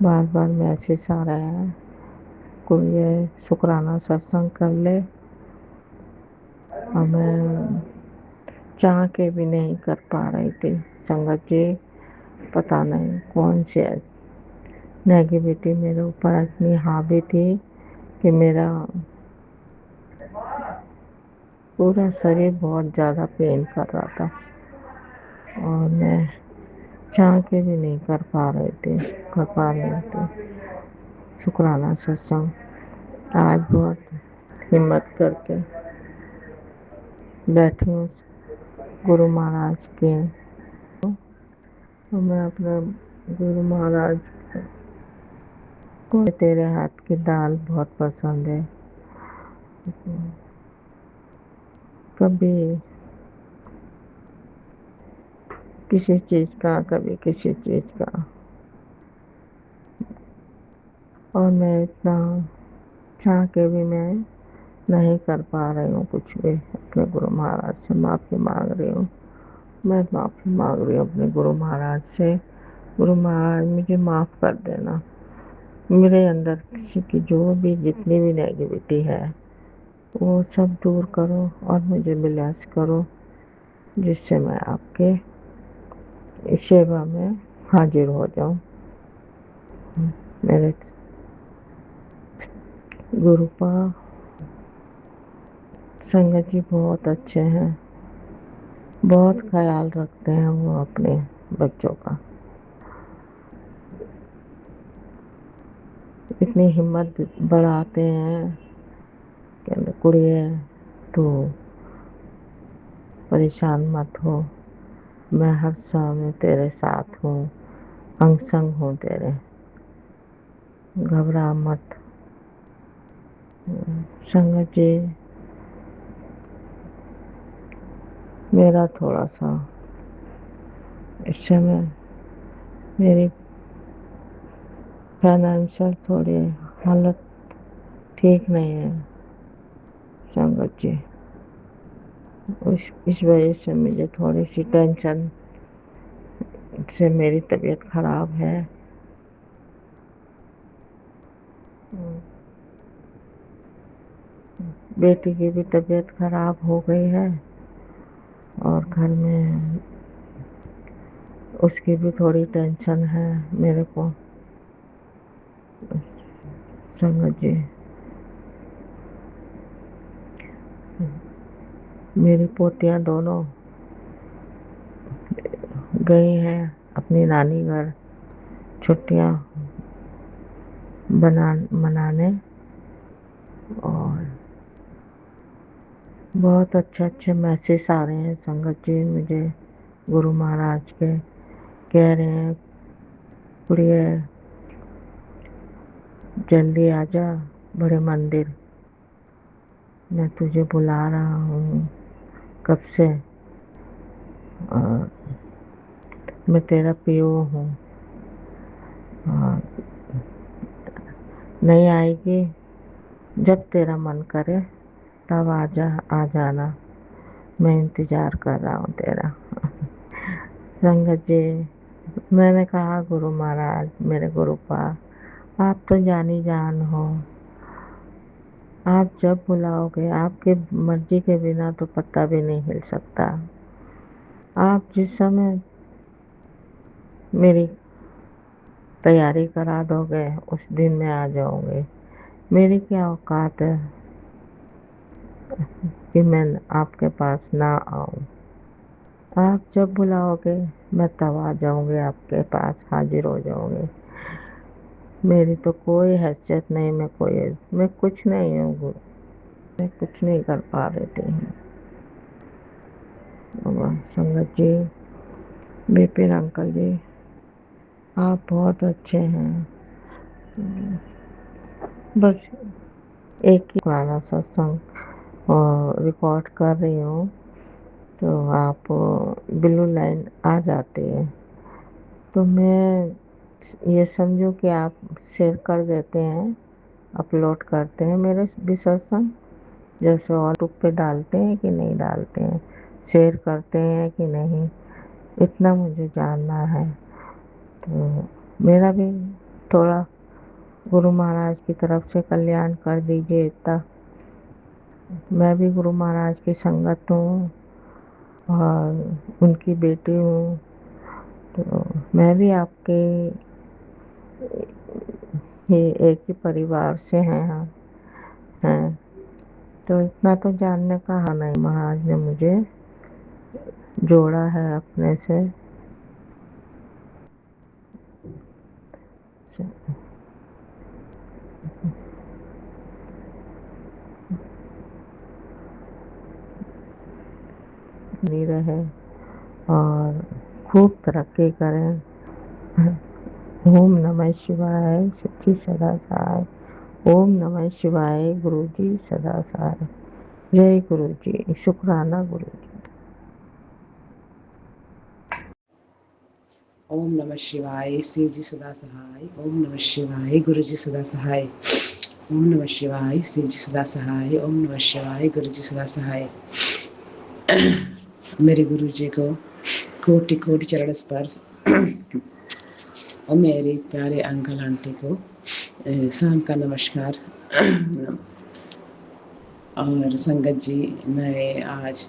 बार बार मैसेज आ रहा है, कोई ये शुक्राना सत्संग कर ले, और मैं चाह के भी नहीं कर पा रही थी। संगत जी, पता नहीं कौन सी नेगेटिविटी मेरे ऊपर इतनी हावी थी कि मेरा पूरा शरीर बहुत ज़्यादा पेन कर रहा था और मैं चाह के भी नहीं कर पा रही थी शुक्राना सत्संग। आज बहुत हिम्मत करके बैठी हूँ गुरु महाराज के। तो मैं अपने गुरु महाराज को, तेरे हाथ की दाल बहुत पसंद है। कभी किसी चीज़ का, कभी किसी चीज़ का, और मैं इतना चाह के भी मैं नहीं कर पा रही हूँ कुछ भी। अपने गुरु महाराज से माफ़ी मांग रही हूँ मैं माफ़ी मांग रही हूँ अपने गुरु महाराज से। गुरु महाराज मुझे माफ़ कर देना। मेरे अंदर किसी की जो भी जितनी भी नेगेटिविटी है वो सब दूर करो और मुझे ब्लेस करो, जिससे मैं आपके सेवा में हाजिर हो जाऊं। मेरे गुरुपा संगत जी बहुत अच्छे हैं, बहुत ख्याल रखते हैं वो अपने बच्चों का। इतनी हिम्मत बढ़ाते हैं कि कुड़िए तो परेशान मत हो, मैं हर समय तेरे साथ हूँ, अंग संग हूँ तेरे, घबरा मत। संगत जी मेरा थोड़ा सा इस समय मेरी फाइनेंशियल थोड़ी हालत ठीक नहीं है संगत जी। इस वजह से मुझे थोड़ी सी टेंशन से मेरी तबीयत खराब है। बेटी की भी तबीयत खराब हो गई है और घर में उसकी भी थोड़ी टेंशन है मेरे को संगत जी। मेरी पोतियां दोनों गई हैं अपनी नानी घर छुट्टियां मनाने, और बहुत अच्छे अच्छे मैसेज आ रहे हैं संगत जी मुझे गुरु महाराज के। कह रहे हैं कुड़िए जल्दी आजा बड़े मंदिर, मैं तुझे बुला रहा हूँ कब से, और मैं तेरा पीओ हूँ, और नहीं आएगी जब तेरा मन करे तब आ जाना, मैं इंतज़ार कर रहा हूँ तेरा। संगत जी मैंने कहा गुरु महाराज मेरे गुरुपा आप तो जानी जान हो, आप जब बुलाओगे आपके मर्जी के बिना तो पत्ता भी नहीं हिल सकता। आप जिस समय मेरी तैयारी करा दोगे उस दिन मैं आ जाऊंगी। मेरी क्या औकात है कि मैं आपके पास ना आऊं। आप जब बुलाओगे मैं तब आ जाऊंगी, आपके पास हाजिर हो जाऊंगी। मेरी तो कोई हैसियत नहीं, मैं कुछ नहीं हूँ, मैं कुछ नहीं कर पा रही थी। संगत जी बिपिन अंकल जी आप बहुत अच्छे हैं। बस एक ही पुराना सत्संग रिकॉर्ड कर रही हूँ तो आप ब्लू लाइन आ जाती है, तो मैं ये समझूं कि आप शेयर कर देते हैं, अपलोड करते हैं मेरे भी सत्संग, जैसे और यूट्यूब पे डालते हैं कि नहीं डालते हैं, शेयर करते हैं कि नहीं, इतना मुझे जानना है। तो मेरा भी थोड़ा गुरु महाराज की तरफ से कल्याण कर दीजिए इतना। मैं भी गुरु महाराज की संगत हूँ और उनकी बेटी हूँ, तो मैं भी आपके ही एक ही परिवार से हैं। तो इतना तो जानने का हाँ नहीं, महाराज ने मुझे जोड़ा है अपने से। नहीं रहे और खूब तरक्की करें। ओम नमः शिवाय सच्ची सदा सहाय। ओम नमः शिवाय गुरु जी सदा सहाय। जय गुरु जी, शुक्राना गुरु जी। ओम नमः शिवाय शिव जी सदा सहाय। ओम नमः शिवाय गुरु जी सदा सहाय। ओम नमः शिवाय शिव जी सदा सहाय। ओम नमः शिवाय गुरु जी सदा सहाय। मेरे गुरु जी को कोटि कोटि चरण स्पर्श और मेरे प्यारे अंकल आंटी को शाम का नमस्कार। और संगत जी, मैं आज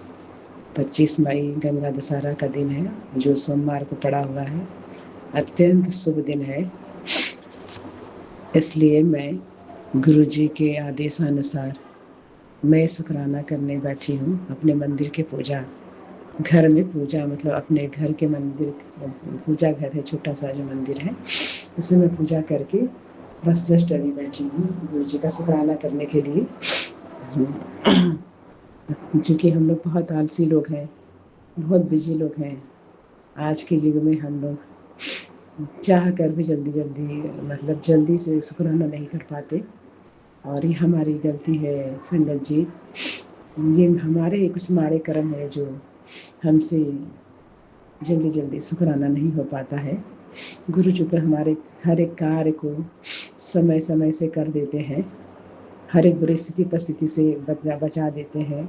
25 मई गंगा दशहरा का दिन है, जो सोमवार को पड़ा हुआ है। अत्यंत शुभ दिन है, इसलिए मैं गुरु जी के आदेशानुसार मैं शुक्राना करने बैठी हूँ। अपने मंदिर के पूजा घर में, पूजा मतलब अपने घर के मंदिर, पूजा घर है, छोटा सा जो मंदिर है उसे मैं पूजा करके बस जस्ट अभी बैठी हूँ गुरु जी का शुक्राना करने के लिए। क्योंकि हम लोग बहुत आलसी लोग हैं, बहुत बिजी लोग हैं। आज के युग में हम लोग चाह कर भी जल्दी से शुक्राना नहीं कर पाते, और ये हमारी गलती है संगत जी। ये हमारे कुछ माड़े कर्म है जो हमसे जल्दी शुक्राना नहीं हो पाता है। गुरु जी तो हमारे हर एक कार्य को समय समय से कर देते हैं, हर एक बुरी स्थिति परिस्थिति से बचा देते हैं,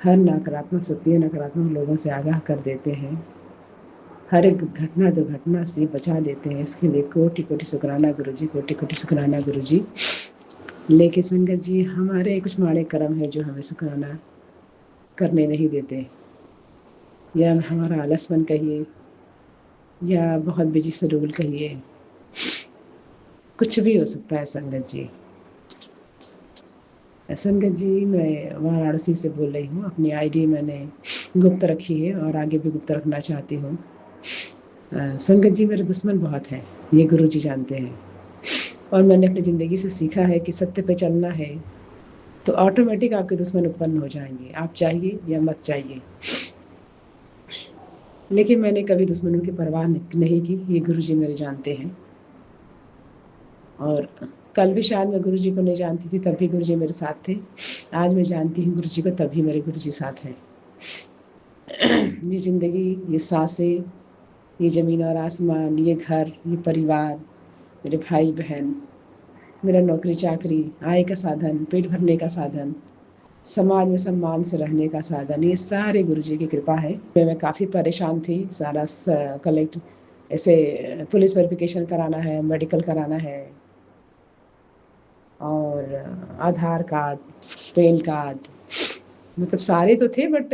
हर नकारात्मक सत्य नकारात्मक लोगों से आगाह कर देते हैं, हर एक घटना दुर्घटना से बचा देते हैं। इसके लिए कोटि कोटि शुक्राना गुरु जी, कोटि कोटि शुक्राना गुरु जी। लेकिन संगत जी, हमारे कुछ माड़े कर्म है जो हमें शुक्राना करने नहीं देते, या हमारा आलसपन कहिए, या बहुत बिजी शेड्यूल कहिए, कुछ भी हो सकता है संगत जी। संगत जी, मैं वाराणसी से बोल रही हूँ। अपनी आईडी मैंने गुप्त रखी है और आगे भी गुप्त रखना चाहती हूँ। संगत जी, मेरे दुश्मन बहुत हैं, ये गुरु जी जानते हैं, और मैंने अपनी ज़िंदगी से सीखा है कि सत्य पे चलना है तो ऑटोमेटिक आपके दुश्मन उत्पन्न हो जाएंगे, आप चाहिए या मत चाहिए। लेकिन मैंने कभी दुश्मनों की परवाह नहीं की, ये गुरु जी मेरे जानते हैं। और कल भी शायद मैं गुरु जी को नहीं जानती थी, तब भी गुरु जी मेरे साथ थे। आज मैं जानती हूँ गुरु जी को, तब भी मेरे गुरु जी साथ हैं। ये ज़िंदगी, ये सांसें, ये ज़मीन और आसमान, ये घर, ये परिवार, मेरे भाई बहन, मेरा नौकरी चाकरी, आय का साधन, पेट भरने का साधन, समाज में सम्मान से रहने का साधन, ये सारे गुरु जी की कृपा है। मैं काफ़ी परेशान थी, सारा कलेक्ट ऐसे पुलिस वेरिफिकेशन कराना है, मेडिकल कराना है, और आधार कार्ड, पैन कार्ड, मतलब सारे तो थे, बट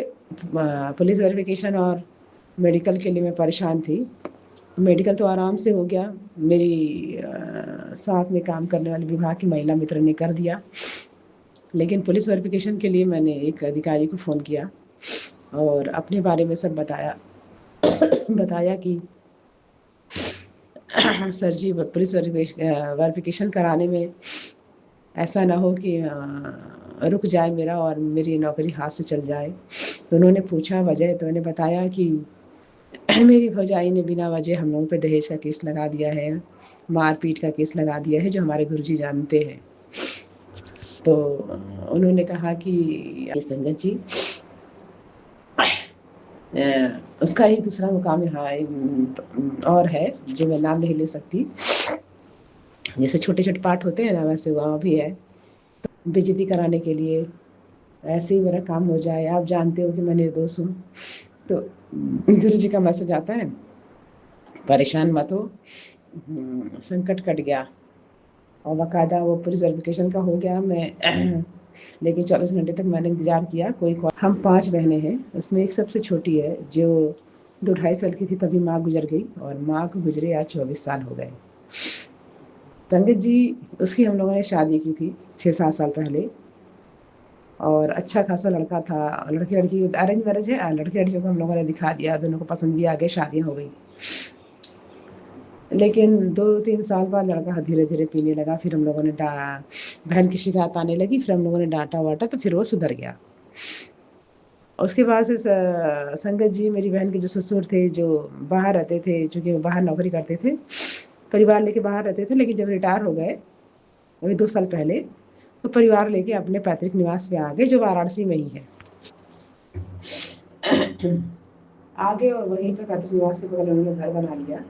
पुलिस वेरिफिकेशन और मेडिकल के लिए मैं परेशान थी। मेडिकल तो आराम से हो गया, मेरी साथ में काम करने वाली विभाग की महिला मित्र ने कर दिया। लेकिन पुलिस वेरिफिकेशन के लिए मैंने एक अधिकारी को फ़ोन किया और अपने बारे में सब बताया बताया कि सर जी, पुलिस वेरिफिकेशन कराने में ऐसा ना हो कि रुक जाए मेरा और मेरी नौकरी हाथ से चल जाए। तो उन्होंने पूछा वजह, तो मैंने बताया कि मेरी भौजाई ने बिना वजह हम लोगों पे दहेज का केस लगा दिया है, मारपीट का केस लगा दिया है, जो हमारे गुरुजी जानते हैं। तो उन्होंने कहा कि संगत जी, उसका ही दूसरा मुकाम यहाँ और है, जो मैं नाम नहीं ले सकती। जैसे छोटे छोटे पाठ होते हैं ना, वैसे वहाँ भी है। बेइज्जती कराने के लिए, ऐसे ही मेरा काम हो जाए, आप जानते हो कि मैं निर्दोष हूँ। तो गुरु जी का मैसेज आता है, परेशान मत हो, संकट कट गया। और बाकायदा वो पुलिस वेरिफिकेशन का हो गया। मैं लेकिन 24 घंटे तक मैंने इंतज़ार किया, कोई कॉल। हम 5 बहनें हैं, उसमें एक सबसे छोटी है जो 2-2.5 साल की थी, तभी माँ गुजर गई, और माँ को गुजरे आज 24 साल हो गए। संगत जी, उसकी हम लोगों ने शादी की थी 6-7 साल पहले, और अच्छा खासा लड़का था। लड़की लड़की अरेंज मैरिज है, लड़की लड़कियों को हम लोगों ने दिखा दिया, दोनों को पसंद भी आ गए, शादियाँ हो गई। लेकिन 2-3 साल बाद लड़का धीरे धीरे पीने लगा। फिर हम लोगों ने बहन की शिकायत आने लगी, फिर हम लोगों ने डांटा वाटा, तो फिर वो सुधर गया। उसके बाद से संगत जी, मेरी बहन के जो ससुर थे, जो बाहर रहते थे, चूँकि वो बाहर नौकरी करते थे, परिवार लेके बाहर रहते थे, लेकिन जब रिटायर हो गए अभी 2 साल पहले, तो परिवार लेके अपने पैतृक निवास पे आ गए, जो वाराणसी में ही है। आ गए और वहीं पे पैतृक निवास के बगल उन्होंने घर बना लिया।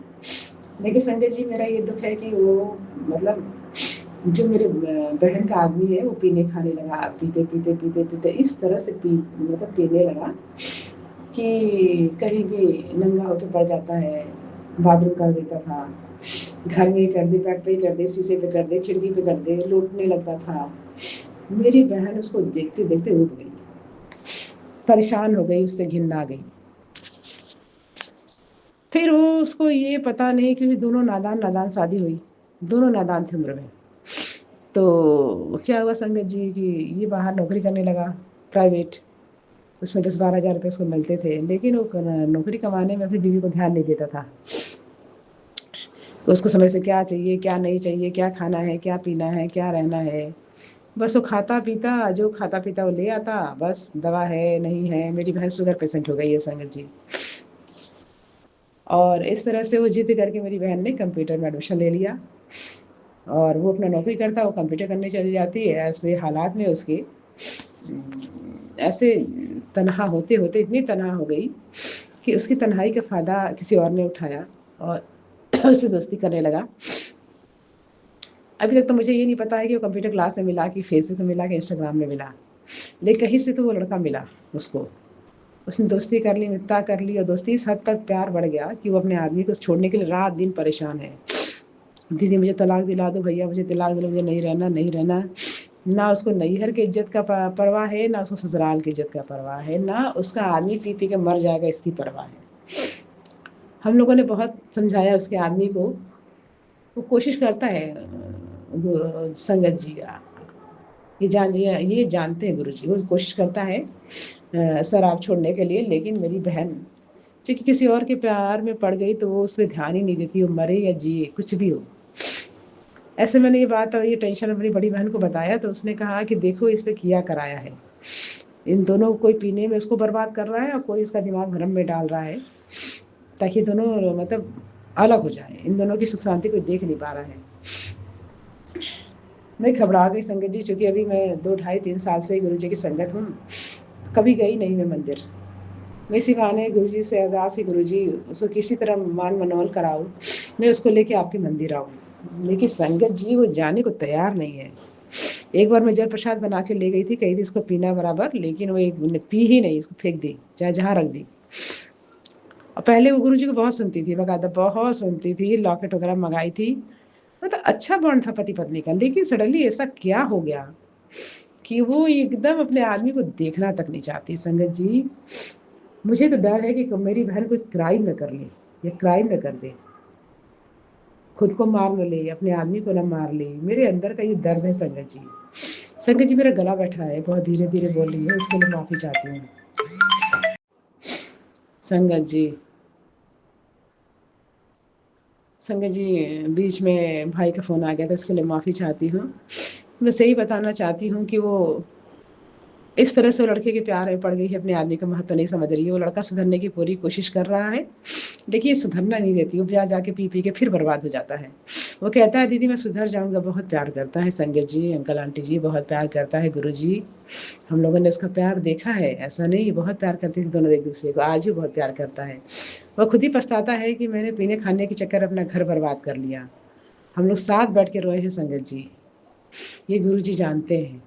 देखिए संजय जी, मेरा ये दुख है कि वो मतलब जो मेरे बहन का आदमी है, वो पीने खाने लगा, पीते इस तरह से पीने लगा कि कहीं भी नंगा होके पड़ जाता है, बाथरूम कर देता था, घर में ही कर दे, बेड पे ही कर दे, शीशे पे कर दे, खिड़की पे कर दे, लौटने लगता था। मेरी बहन उसको देखते-देखते ऊब गई, परेशान हो गई, उससे घिन आ गई। फिर वो उसको ये पता नहीं क्योंकि दोनों नादान शादी हुई, दोनों नादान थे उम्र में। तो क्या हुआ संगत जी कि ये बाहर नौकरी करने लगा प्राइवेट, उसमें 10-12 हज़ार रुपये उसको मिलते थे, लेकिन वो नौकरी कमाने में अपनी बीवी को ध्यान नहीं देता था। उसको समय से क्या चाहिए, क्या नहीं चाहिए, क्या खाना है, क्या पीना है, क्या रहना है, बस वो खाता-पीता, जो खाता-पीता वो ले आता, बस दवा है, नहीं है। मेरी बहन शुगर पेशेंट हो गई है संगत जी। और इस तरह से वो ज़िद करके मेरी बहन ने कंप्यूटर में एडमिशन ले लिया और वो अपना नौकरी करता, वो कंप्यूटर करने चली जाती है। ऐसे हालात में उसके ऐसे तनहा होते-होते इतनी तनहा हो गई कि उसकी तन्हाई का फ़ायदा किसी और ने उठाया और उससे दोस्ती करने लगा। अभी तक तो मुझे ये नहीं पता है कि वो कंप्यूटर क्लास में मिला कि फेसबुक में मिला कि इंस्टाग्राम में मिला, लेकिन कहीं से तो वो लड़का मिला उसको। उसने दोस्ती कर ली, मित्रता कर ली और दोस्ती इस हद तक प्यार बढ़ गया कि वो अपने आदमी को छोड़ने के लिए रात-दिन परेशान है। दीदी मुझे तलाक दिला दो, भैया मुझे तलाक दिला, मुझे नहीं रहना, नहीं रहना। ना उसको नैहर की इज़्ज़त का परवाह है, ना उसको ससुराल की इज़्ज़त का परवाह है, ना उसका आदमी पी-पी के मर जाएगा इसकी परवाह है। हम लोगों ने बहुत समझाया उसके आदमी को, वो कोशिश करता है संगत जी ये जानते हैं गुरुजी, वो कोशिश करता है शराब छोड़ने के लिए, लेकिन मेरी बहन क्योंकि किसी और के प्यार में पड़ गई तो वो उस पे ध्यान ही नहीं देती, वो मरे या जिए, कुछ भी हो। ऐसे मैंने ये बात और ये टेंशन अपनी बड़ी बहन को बताया तो उसने कहा कि देखो इस पे किया कराया है। इन दोनों को कोई पीने में उसको बर्बाद कर रहा है और कोई इसका दिमाग भ्रम में डाल रहा है, ताकि दोनों मतलब अलग हो जाएँ। इन दोनों की सुख शांति कोई देख नहीं पा रहा है। मैं घबरा गई संगत जी, चूँकि अभी मैं 2 ढाई 3 साल से गुरुजी की संगत हूँ। कभी गई नहीं मैं मंदिर। मैं इसी बहाने गुरुजी से अरदास कि गुरुजी उसको किसी तरह मान-मनौल कराओ, मैं उसको लेके आपके मंदिर आऊँ। लेकिन संगत जी वो जाने को तैयार नहीं है। एक बार मैं जल प्रसाद बना के ले गई थी, कही थी इसको पीना बराबर, लेकिन वो पी ही नहीं, इसको फेंक दी, चाहे जहाँ रख दी। और पहले वो गुरुजी को बहुत सुनती थी, बाकायदा बहुत सुनती थी, लॉकेट वगैरह मँगाई थी। मतलब अच्छा बॉन्ड था पति-पत्नी का, लेकिन सडनली ऐसा क्या हो गया कि वो एकदम अपने आदमी को देखना तक नहीं चाहती संगत जी। मुझे तो डर है कि मेरी बहन कोई क्राइम ना कर ले या क्राइम ना कर दे। खुद को मार ना ले, अपने आदमी को ना मार ले। मेरे अंदर का ये दर्द है संगत जी। संगत जी मेरा गला बैठा है, बहुत धीरे-धीरे बोल रही हूँ, इसके लिए माफ़ी चाहती हूँ। संगत जी संगत जी बीच में भाई का फ़ोन आ गया था, इसके लिए माफ़ी चाहती हूँ। बस यही बताना चाहती हूँ कि वो इस तरह से वो लड़के के प्यार में पड़ गई है, अपने आदमी का महत्व नहीं समझ रही है। वो लड़का सुधरने की पूरी कोशिश कर रहा है, देखिए सुधरना नहीं देती, वो जा-जा के पी-पी के फिर बर्बाद हो जाता है। वो कहता है दीदी मैं सुधर जाऊँगा, बहुत प्यार करता है संगत जी, अंकल आंटी जी बहुत प्यार करता है गुरुजी। हम लोगों ने उसका प्यार देखा है, ऐसा नहीं बहुत प्यार करते थे दोनों एक-दूसरे को, आज भी बहुत प्यार करता है। वो खुद ही पछताता है कि मैंने पीने-खाने के चक्कर में अपना घर बर्बाद कर लिया। हम लोग साथ बैठ के रोए हैं संगत जी, ये गुरुजी जानते हैं।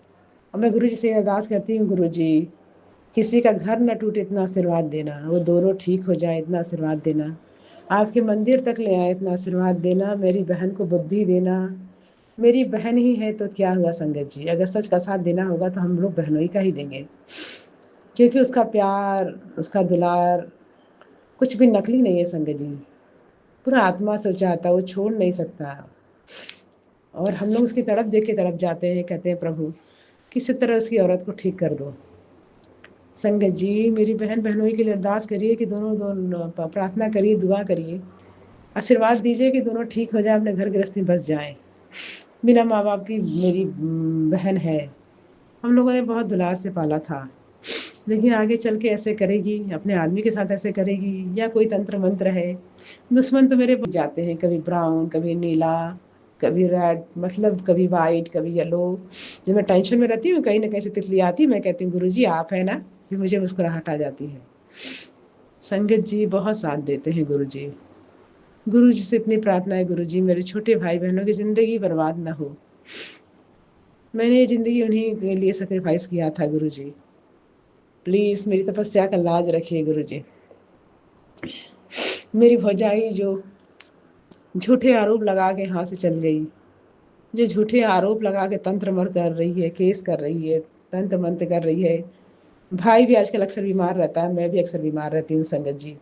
और मैं गुरुजी से अरदास करती हूँ गुरुजी किसी का घर ना टूटे इतना आशीर्वाद देना, वो दोनों ठीक हो जाए इतना आशीर्वाद देना, आपके मंदिर तक ले आए इतना आशीर्वाद देना, मेरी बहन को बुद्धि देना। मेरी बहन ही है तो क्या हुआ संगत जी, अगर सच का साथ देना होगा तो हम लोग बहनों ही का ही देंगे। क्योंकि उसका प्यार, उसका दुलार कुछ भी नकली नहीं है संगत जी, पूरा आत्मा से चाहता, वो छोड़ नहीं सकता। और हम लोग उसकी तड़प देख के तड़प जाते हैं, कहते हैं प्रभु किसी तरह उसकी औरत को ठीक कर दो। संगत जी मेरी बहन बहनोई के लिए अरदास करिए कि दोनों प्रार्थना करिए, दुआ करिए, आशीर्वाद दीजिए कि दोनों ठीक हो जाए, अपने घर गृहस्थी बस जाएँ। बिना माँ-बाप की मेरी बहन है, हम लोगों ने बहुत दुलार से पाला था, लेकिन आगे चल के ऐसे करेगी, अपने आदमी के साथ ऐसे करेगी या कोई तंत्र-मंत्र है। दुश्मन तो मेरे जाते हैं, कभी ब्राउन, कभी नीला, कभी रेड मतलब कभी व्हाइट, कभी येलो। जब मैं टेंशन में रहती हूँ, कहीं न कहीं से तितली आती, मैं कहती हूँ गुरुजी आप हैं ना? फिर मुझे मुस्कुराहट आ जाती है। संगत जी बहुत साथ देते हैं गुरुजी। गुरुजी से इतनी प्रार्थना है गुरुजी मेरे छोटे भाई-बहनों की ज़िंदगी बर्बाद ना हो। मैंने ये ज़िंदगी उन्हीं के लिए सैक्रिफ़ाइस किया था गुरुजी। प्लीज़ मेरी तपस्या का लाज रखिए गुरुजी। मेरी भौजाई जो झूठे आरोप लगा के यहाँ से चल गई, जो झूठे आरोप लगा के तंत्र मंत्र कर रही है, केस कर रही है, तंत्र मंत्र कर रही है। भाई भी आजकल अक्सर बीमार रहता है, मैं भी अक्सर बीमार रहती हूँ संगत जी।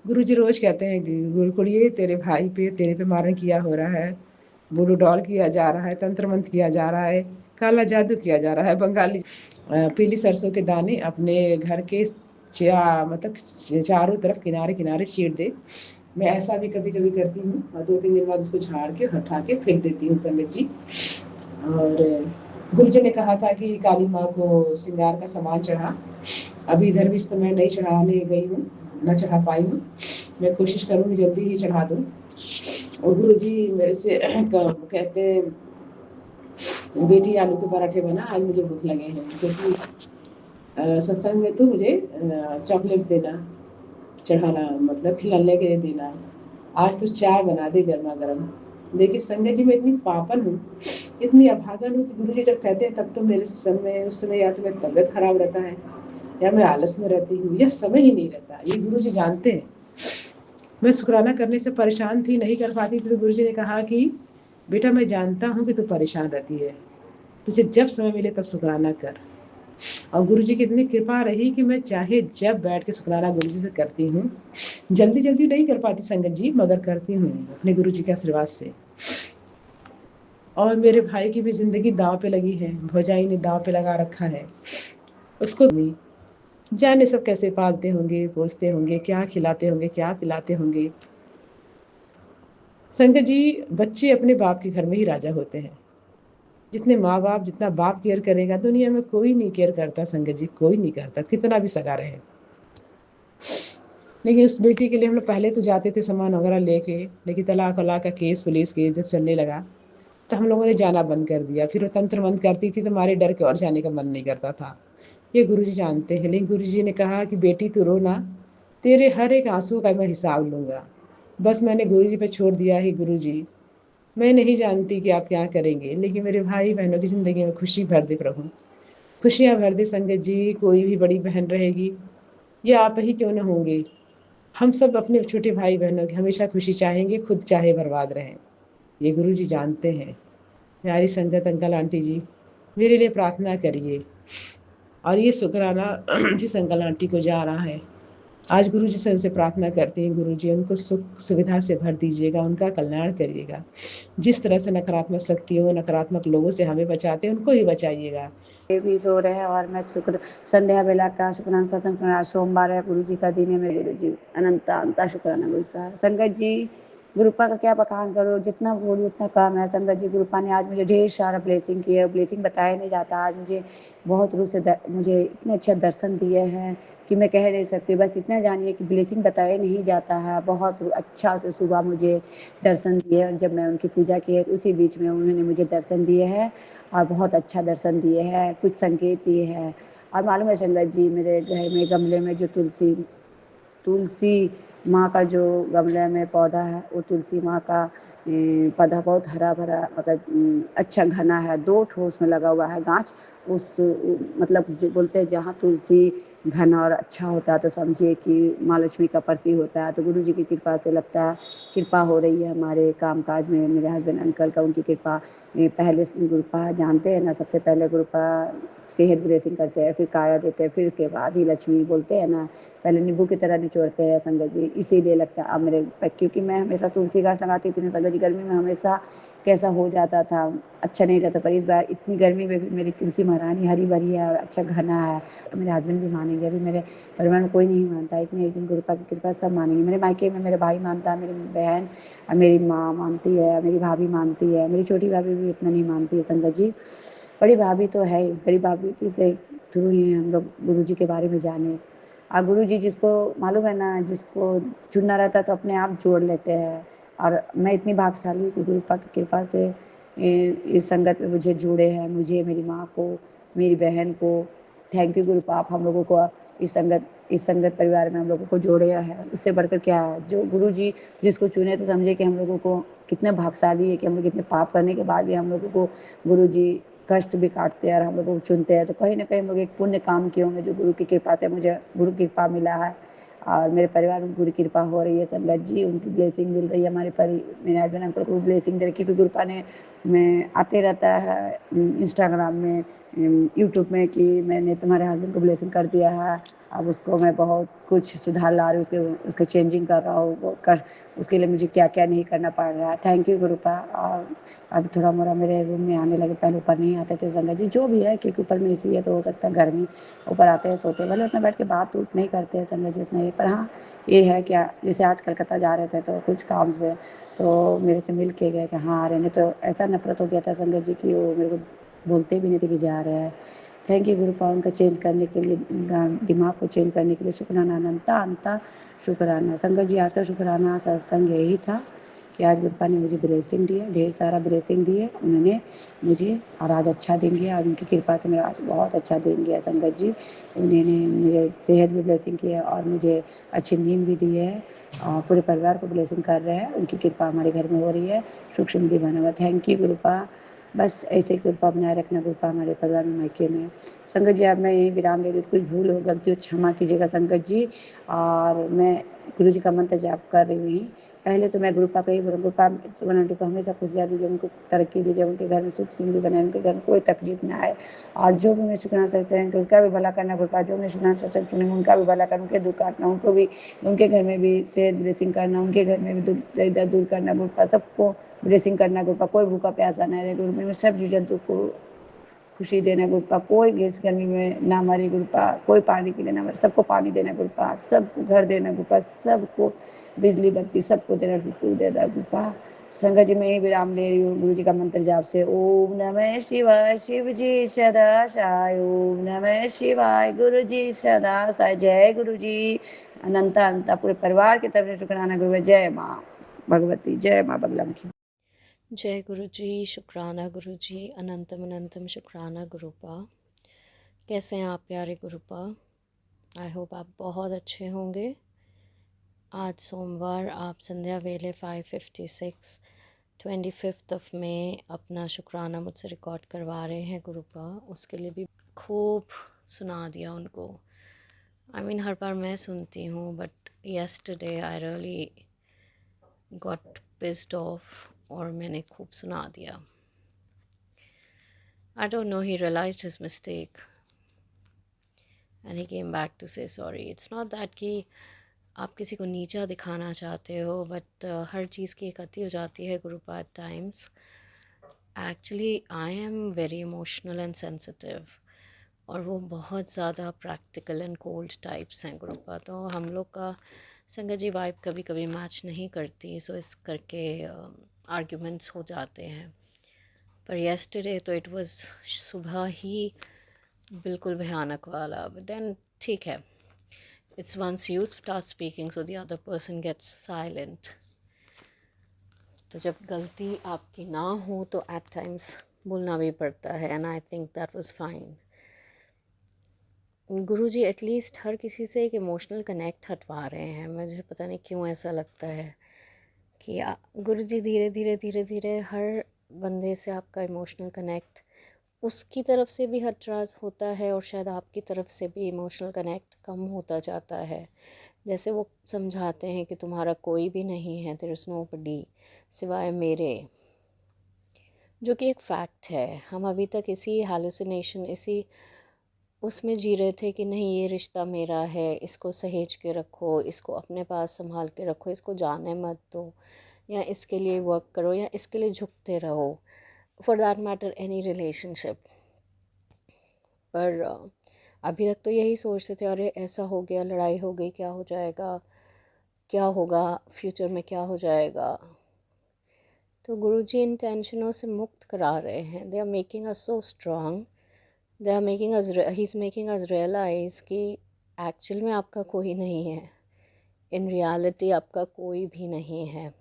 गुरुजी रोज कहते हैं कि गुरुकुड़िए तेरे भाई पे तेरे पे मारण किया हो रहा है, वुडू डॉल किया जा रहा है, तंत्र मंत्र किया जा रहा है, काला जादू किया जा रहा है। बंगाली पीली सरसों के दाने अपने घर के मतलब चारों तरफ किनारे किनारे छीट दे। मैं ऐसा भी कभी कभी करती हूँ और 2-3 दिन बाद उसको झाड़ के हटा के फेंक देती हूँ संगत जी। और गुरुजी ने कहा था कि काली माँ को श्रृंगार का सामान चढ़ा। अभी इधर भी इस समय नहीं चढ़ाने गई हूँ, न चढ़ा पाई हूँ। मैं कोशिश करूँगी जल्दी ही चढ़ा दूँ। और गुरुजी मेरे से कहते हैं बेटी आलू के पराठे बना, आज मुझे भूख लगे हैं, क्योंकि सत्संग में तो मुझे चॉकलेट देना, चढ़ाना, मतलब खिलाने के लिए देना। आज तो चाय बना दे गर्मा गर्म। देखिए संगत जी, मैं इतनी पापन हूँ, इतनी अभागन हूँ कि गुरुजी जब कहते हैं तब तो मेरे समय उस समय या तो मेरी तबीयत खराब रहता है या मैं आलस में रहती हूँ, या समय ही नहीं रहता। ये गुरुजी जानते हैं। मैं शुक्राना करने से परेशान थी, नहीं कर पाती थी, तो गुरुजी ने कहा कि बेटा मैं जानता हूँ कि तू परेशान रहती है, तुझे जब समय मिले तब शुक्राना कर। और गुरुजी की इतनी कृपा रही कि मैं चाहे जब बैठ के शुक्राना गुरुजी से करती हूँ। जल्दी जल्दी नहीं कर पाती संगत जी, मगर करती हूँ अपने गुरुजी के आशीर्वाद से। और मेरे भाई की भी जिंदगी दांव पे लगी है, भौजाई ने दांव पे लगा रखा है उसको। जाने सब कैसे पालते होंगे, पोसते होंगे, क्या खिलाते होंगे, क्या पिलाते होंगे। संगत जी, बच्चे अपने बाप के घर में ही राजा होते हैं। जितने माँ बाप, जितना बाप केयर करेगा, दुनिया में कोई नहीं केयर करता संगत जी, कोई नहीं करता, कितना भी सगा रहे। लेकिन उस बेटी के लिए हम लोग पहले तो जाते थे सामान वगैरह लेके, लेकिन तलाक वलाक का केस, पुलिस केस जब चलने लगा तो हम लोगों ने जाना बंद कर दिया। फिर वो तंत्र मंत्र करती थी तो हमारे डर के और जाने का मन नहीं करता था। ये गुरुजी जानते हैं। लेकिन गुरुजी ने कहा कि बेटी तू रो ना, तेरे हर एक आंसू का मैं हिसाब लूँगा। बस मैंने गुरुजी पे छोड़ दिया है। गुरुजी, मैं नहीं जानती कि आप क्या करेंगे, लेकिन मेरे भाई बहनों की ज़िंदगी में खुशी भर दे प्रभु, खुशियाँ भर दे संगत जी। कोई भी बड़ी बहन रहेगी या आप ही क्यों न होंगे, हम सब अपने छोटे भाई बहनों की हमेशा खुशी चाहेंगे, खुद चाहे बर्बाद रहें। ये गुरुजी जानते हैं। प्यारी संगत, अंकल आंटी जी, मेरे लिए प्रार्थना करिए। और ये शुक्राना जिस अंकल आंटी को जा रहा है, आज गुरुजी से उनसे प्रार्थना करती हैं, गुरुजी उनको सुख सुविधा से भर दीजिएगा, उनका कल्याण करिएगा। जिस तरह से नकारात्मक शक्तियों, नकारात्मक लोगों से हमें बचाते हैं, उनको ही बचाइएगा। ये भी सो रहे हैं और मैं शुक्र संध्या बेला का शुक्राना सत्संग सुना। आज सोमवार है, गुरु जी का दिन है। मेरे गुरु जी अनंता शुक्राना गुरु का। संगत जी, गुरुपा का क्या बखान करो, जितना बोलूँ उतना कम है। संगत जी, गुरुपा ने आज मुझे ढेर सारा ब्लेसिंग किया है, ब्लेसिंग बताया नहीं जाता। आज मुझे बहुत रूप से मुझे इतने अच्छे दर्शन दिए हैं कि मैं कह नहीं सकती। बस इतना जानिए कि ब्लेसिंग बताया नहीं जाता है। बहुत अच्छा से सुबह मुझे दर्शन दिए, और जब मैं उनकी पूजा की है उसी बीच में उन्होंने मुझे दर्शन दिए हैं, और बहुत अच्छा दर्शन दिए हैं, कुछ संकेत दिए हैं। और मालूम है संगत जी, मेरे घर में गमले में जो तुलसी माँ का जो गमले में पौधा है, वो तुलसी माँ का पौधा बहुत हरा भरा, मतलब अच्छा घना है। 2 ठो उसमें लगा हुआ है गाछ। उस मतलब बोलते हैं जहाँ तुलसी घना और अच्छा होता है तो समझिए कि माँ लक्ष्मी का प्रतीक होता है। तो गुरु जी की कृपा से लगता है कृपा हो रही है हमारे कामकाज में। मेरे हस्बैंड अंकल का उनकी कृपा। पहले गुरुपा जानते हैं ना, सबसे पहले गुरुपा सेहत ब्लेसिंग करते हैं, फिर काया देते हैं, फिर उसके बाद ही लक्ष्मी बोलते हैं ना। पहले नींबू की तरह निचोड़ते हैं संगत जी, इसीलिए लगता है अब मेरे, क्योंकि मैं हमेशा तुलसी घास लगाती थी ना संगत जी, गर्मी में हमेशा कैसा हो जाता था, अच्छा नहीं रहता। पर इस बार इतनी गर्मी में भी मेरी तुलसी महारानी हरी भरी है और अच्छा घना है। तो मेरे हस्बैंड भी मानेंगे, अभी मेरे परिवार में कोई नहीं मानता, एक दिन गुरुपा की कृपा सब मानेंगे। मेरे मायके में मेरे भाई मानता है, मेरी बहन, मेरी माँ मानती है, मेरी भाभी मानती है, मेरी छोटी भाभी भी इतना नहीं मानती है संगत जी। बड़ी भाभी तो है ही, बड़ी भाभी की से थ्रू ही हम लोग गुरु जी के बारे में जाने। और गुरु जी जिसको मालूम है ना, जिसको चुनना रहता है तो अपने आप जोड़ लेते हैं। और मैं इतनी भाग्यशाली कि गुरुपा की कृपा से इस संगत में मुझे जोड़े हैं, मुझे, मेरी माँ को, मेरी बहन को। थैंक यू गुरुपा, आप हम लोगों को इस संगत परिवार में हम लोगों को जोड़े है। इससे बढ़कर क्या है, जो गुरु जी जिसको चुने तो समझे कि हम लोगों को कितने भाग्यशाली है कि हम लोग इतने पाप करने के बाद भी हम लोगों को गुरु जी कष्ट भी काटते हैं और हम लोगों को चुनते हैं, तो कहीं ना कहीं हम लोग एक पुण्य काम किए होंगे जो गुरु की कृपा से मुझे गुरु की कृपा मिला है और मेरे परिवार में गुरु की कृपा हो रही है। संगत जी उनकी ब्लेसिंग मिल रही है, मेरे हस्बैंड अंकल को ब्लेसिंग दे रही है, क्योंकि गुरुपा ने में आते रहता है इंस्टाग्राम में, यूट्यूब में कि मैंने तुम्हारे हस्बैंड को ब्लेसिंग कर दिया है, अब उसको मैं बहुत कुछ सुधार ला रही हूँ, उसके चेंजिंग कर रहा हूँ बहुत कर, उसके लिए मुझे क्या क्या नहीं करना पड़ रहा है। Thank you गुरुपा। और अब थोड़ा मोड़ा मेरे रूम में आने लगे, पहले ऊपर नहीं आते थे संगत जी, जो भी है क्योंकि ऊपर में एसी है तो हो सकता है गर्मी, ऊपर आते हैं सोते हैं, भले उतना बैठ के बात उत नहीं करते हैं संगत जी उतना ही, पर हाँ ये है क्या, जैसे आज कलकत्ता जा रहे थे तो कुछ काम से तो मेरे से मिल के गए कि हाँ आ रहे, नहीं तो ऐसा नफरत हो गया था संगत जी कि वो मेरे को बोलते भी नहीं थे कि जा रहे हैं। थैंक यू गुरुपा, उनका चेंज करने के लिए, दिमाग को चेंज करने के लिए शुक्राना, अनंता अनंता शुक्राना। संगत जी आज का शुक्राना सत्संग यही था कि आज गुरुपा ने मुझे ब्लेसिंग दिया, ढेर सारा ब्लेसिंग दिए उन्होंने मुझे, और आज अच्छा दिन गया और उनकी कृपा से मेरा आज बहुत अच्छा दिन गया संगत जी। उन्होंने मेरे सेहत भी ब्लेसिंग की है और मुझे अच्छी नींद भी दी है और पूरे परिवार को ब्लेसिंग कर रहे हैं, उनकी कृपा हमारे घर में हो रही है, सुख समृद्धि बना हुआ। थैंक यू गुरुपा, बस ऐसे ही कृपा बनाए रखना गुरुपा हमारे परिवार में, मायके में। संगत जी अब मैं यही विराम ले रही हूँ, कोई भूल हो गलती हो क्षमा कीजिएगा संगत जी। और मैं गुरु जी का मंत्र जाप कर रही हुई, पहले तो मैं गुरुपा को ही बोलूँ, गुरुपा सुमन आंटी को हमेशा खुशियाँ दीजिए, उनको तरक्की दीजिए, उनके घर में सुख समृद्धि बनाए, उनके घर में कोई तकलीफ ना आए, और जो भी मैं शुक्राना सत्संग उनका भी भला करना गुरुपा, जो मैं शुक्राना सत्संग सुने उनका भी भला करना, उनके दुख काटना, उनको भी उनके घर में भी सेहत ब्लेसिंग करना, उनके घर में भी दुख दर्द दूर करना गुरुपा, सबको ब्लेसिंग करना गुरुपा, कोई भूखा प्यासा नहीं रहे गुरुपा, में सब जीव जंतु को खुशी देना गुरुपा, कोई इस गर्मी में ना मरे गुरुपा, कोई पानी के लिए ना मरे, सबको पानी देना गुरुपा, सबको घर देना गुरुपा, सबको बिजली बत्ती सबको देना देना गुरुपा। संगत जी मैं ही विराम ले रही हूँ गुरु जी का मंत्र जाप से। ओम नमः शिवाय, शिव जी सदा साय, ओम नमः शिवाय, गुरु जी सदा साय, जय गुरु जी। अनंता अनंता पूरे परिवार की तरफ से शुक्राना गुरु, जय माँ भगवती, जय माँ बगलामुखी। जय गुरु जी, शुक्राना गुरु जी, अनंतम अनंतम शुक्राना गुरुपा। कैसे हैं आप प्यारे गुरुपा? आई होप आप बहुत अच्छे होंगे। आज सोमवार आप संध्या वेले 5:56 25 मई अपना शुक्राना मुझसे रिकॉर्ड करवा रहे हैं गुरुपा, उसके लिए भी खूब सुना दिया उनको। आई मीन हर बार मैं सुनती हूँ, but yesterday I really got pissed off और मैंने खूब सुना दिया। I don't know, he realized his mistake and he came back to say sorry. It's not that कि आप किसी को नीचा दिखाना चाहते हो, बट हर चीज़ की एक अति हो जाती है गुरुपा at times. Actually, I am very emotional and sensitive और वो बहुत ज़्यादा practical and cold types हैं गुरुपा, तो हम लोग का संगत जी वाइब कभी कभी मैच नहीं करती, सो इस करके आर्ग्यूमेंट्स हो जाते हैं। पर येस्टरडे तो इट वाज सुबह ही बिल्कुल भयानक वाला, बट देन ठीक है, it's once you start speaking so the other person gets silent. तो जब गलती आपकी ना हो तो एट टाइम्स बोलना भी पड़ता है, and I think that was fine. Guruji at least हर किसी से एक इमोशनल कनेक्ट हटवा रहे हैं, मुझे पता नहीं क्यों ऐसा लगता है कि गुरुजी धीरे धीरे धीरे धीरे हर बंदे से आपका इमोशनल कनेक्ट उसकी तरफ से भी हट रहा होता है और शायद आपकी तरफ से भी इमोशनल कनेक्ट कम होता जाता है। जैसे वो समझाते हैं कि तुम्हारा कोई भी नहीं है, देयर इज़ नोबडी सिवाय मेरे, जो कि एक फैक्ट है। हम अभी तक इसी हैलुसिनेशन, इसी उसमें जी रहे थे कि नहीं ये रिश्ता मेरा है, इसको सहेज के रखो, इसको अपने पास संभाल के रखो, इसको जाने मत दो, या इसके लिए वर्क करो, या इसके लिए झुकते रहो, for that matter any relationship. पर अभी तक तो यही सोचते थे, अरे ऐसा हो गया, लड़ाई हो गई, क्या हो जाएगा, क्या होगा फ्यूचर में, क्या हो जाएगा। तो गुरुजी इन टेंशनों से मुक्त करा रहे हैं। They are making us so strong, they are making us, he is making us realize कि एक्चुअल में आपका कोई नहीं है, इन रियलिटी आपका कोई भी नहीं है।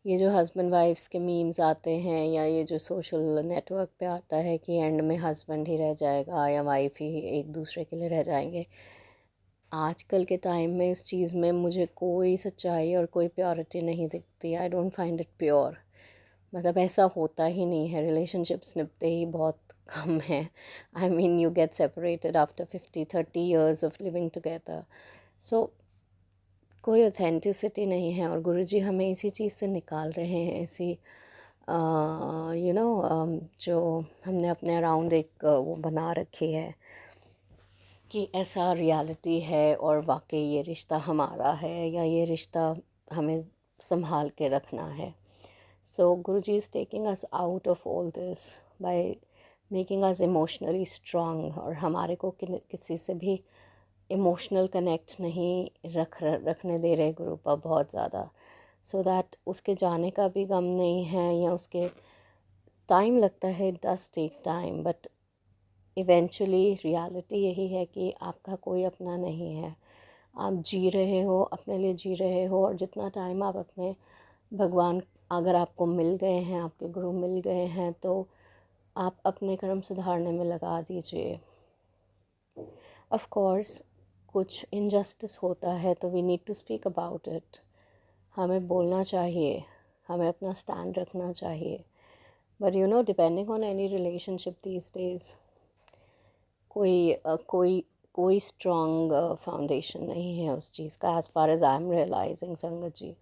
ये जो हस्बैंड वाइफ्स के मीम्स आते हैं, या ये जो सोशल नेटवर्क पे आता है कि एंड में हस्बैंड ही रह जाएगा या वाइफ ही एक दूसरे के लिए रह जाएंगे, आजकल के टाइम में इस चीज़ में मुझे कोई सच्चाई और कोई प्योरिटी नहीं दिखती। I don't find it pure. मतलब ऐसा होता ही नहीं है, रिलेशनशिप्स निभते ही बहुत कम हैं। I mean you get separated after 50-30 years of living together. So कोई ऑथेंटिसिटी नहीं है, और गुरुजी हमें इसी चीज़ से निकाल रहे हैं, इसी जो हमने अपने अराउंड एक वो बना रखी है कि ऐसा रियलिटी है और वाकई ये रिश्ता हमारा है, या ये रिश्ता हमें संभाल के रखना है। So Guruji is taking us out of all this by making us emotionally strong, और हमारे को किसी से भी इमोशनल कनेक्ट नहीं रखने दे रहे गुरुपा बहुत ज़्यादा, सो दैट उसके जाने का भी गम नहीं है, या उसके टाइम लगता है, it does take time, but eventually reality यही है कि आपका कोई अपना नहीं है। आप जी रहे हो, अपने लिए जी रहे हो, और जितना टाइम आप अपने भगवान अगर आपको मिल गए हैं, आपके गुरु मिल गए हैं, तो आप अपने कर्म सुधारने में लगा दीजिए। ऑफ कोर्स कुछ इनजस्टिस होता है तो we need to speak about it, हमें बोलना चाहिए, हमें अपना स्टैंड रखना चाहिए। But depending on any relationship these days कोई स्ट्रॉन्ग फाउंडेशन नहीं है उस चीज़ का, as far as I am realizing Sangat ji.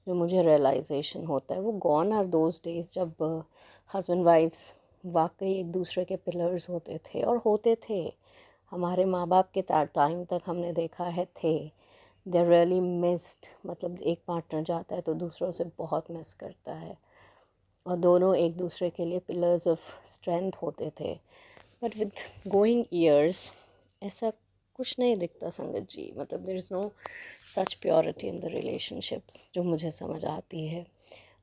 जो मुझे रियलाइजेशन होता है वो गॉन आर दोज डेज जब हस्बैंड वाइफ्स वाकई एक दूसरे के पिलर्स होते थे, और होते थे हमारे माँ बाप के टाइम तक हमने देखा है थे। दे रियली मिस्ड, मतलब एक पार्टनर जाता है तो दूसरों से बहुत मिस करता है, और दोनों एक दूसरे के लिए पिलर्स ऑफ स्ट्रेंथ होते थे। बट विद गोइंग ईयर्स ऐसा कुछ नहीं दिखता संगत जी, मतलब there is no such purity in the relationships जो मुझे समझ आती है,